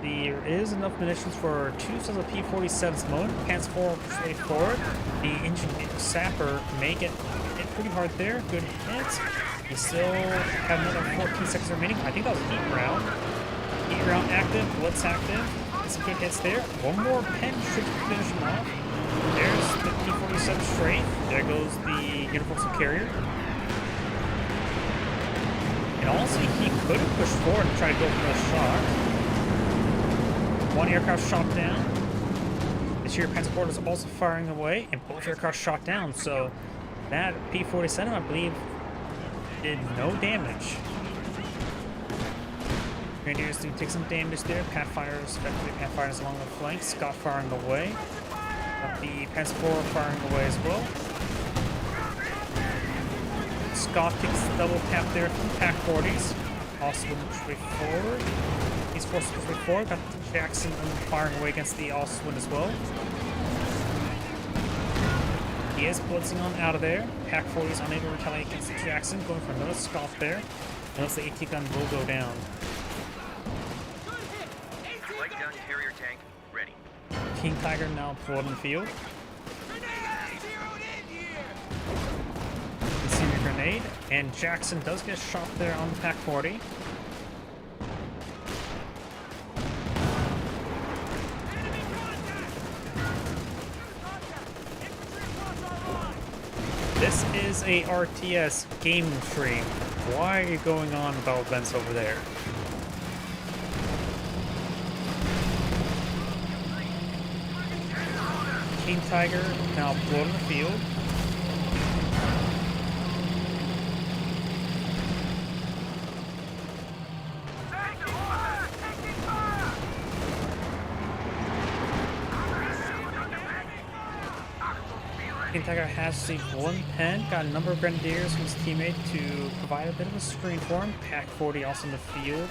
There is enough munitions for 2 sets of P-47s moment. Pants 4 straight forward. The engineer sapper may get hit pretty hard there. Good hits. We still have another 14 seconds remaining. I think that was a heat round. Heat round active. Blitz active. Some good hits there. One more pen should finish him off. There's the P-47 straight. There goes the Universal Carrier. And honestly, he could have pushed forward and tried to go for a shot. One aircraft shot down. The Sheer Panzer is also firing away, and both aircraft shot down. So that P-47, I believe, did no damage. Grenadiers do take some damage there. Pathfinders, effectively Pathfinders along the flank. Scott firing away. Got the Panzer IV firing away as well. Scott takes the double tap there from Pack 40s. Also straight forward. These forces go straight forward. Got Jackson firing away against the Oswin as well. He is blitzing on out of there. Pack 40 is unable to retaliate against Jackson. Going for another Scott there. Notice the AT gun will go down. Light gun carrier tank ready. King Tiger now deployed in the field. Incendiary grenade, and Jackson does get shot there on the Pack 40. This is a RTS game stream. Why are you going on about events over there? King Tiger now deployed in the field. King Tiger has received 1 pen, got a number of Grenadiers from his teammate to provide a bit of a screen for him. Pack 40 also in the field.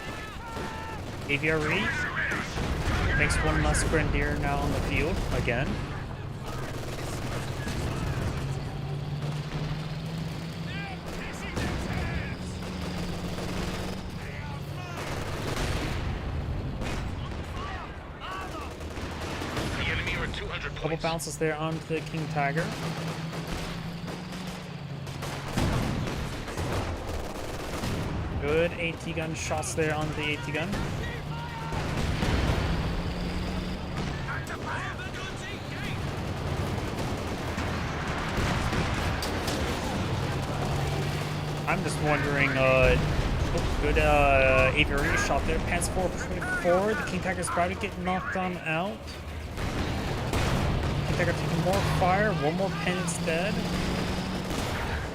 AVRE makes 1 less Grenadier now on the field again. The enemy are 200 Couple points. bounces there onto the King Tiger. Good AT gun shots there on the AT gun. I'm just wondering, good aviary shot there. Pants forward. The King Tiger's about to get knocked on out. King Tiger taking more fire, 1 more pen instead.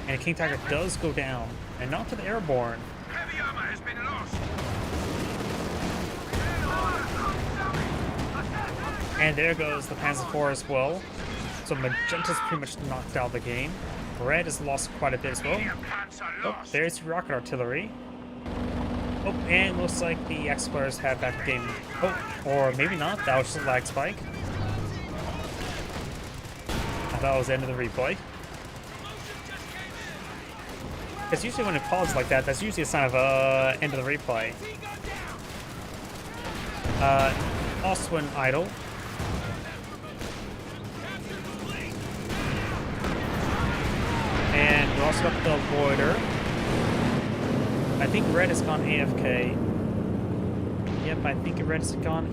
And King Tiger does go down. And not to the airborne. Heavy armor has been lost. And there goes the Panzer IV as well. So Magenta's pretty much knocked out of the game. Red has lost quite a bit as well. Pants are Oh, lost. there's rocket artillery. Oh, and looks like the X-Players have back the game. Oh, or maybe not. That was just a lag spike. I thought it was the end of the replay. Because usually when it pauses like that, that's usually a sign of end of the replay. Oswin idle. And we also got the Loiter. I think Red has gone AFK. Yep, I think Red has gone.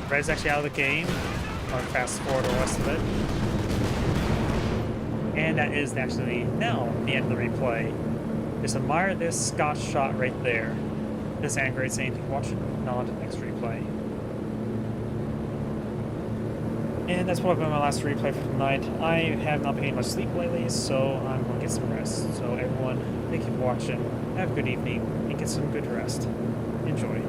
Red is actually out of the game. Or fast forward the rest of it. And that is actually now the end of the replay. Just admire this Scott shot right there. This Angrade's anything. Watch it on to the next replay. And that's probably my last replay for tonight. I have not been getting much sleep lately, so I'm going to get some rest. So everyone, thank you for watching. Have a good evening, and get some good rest. Enjoy.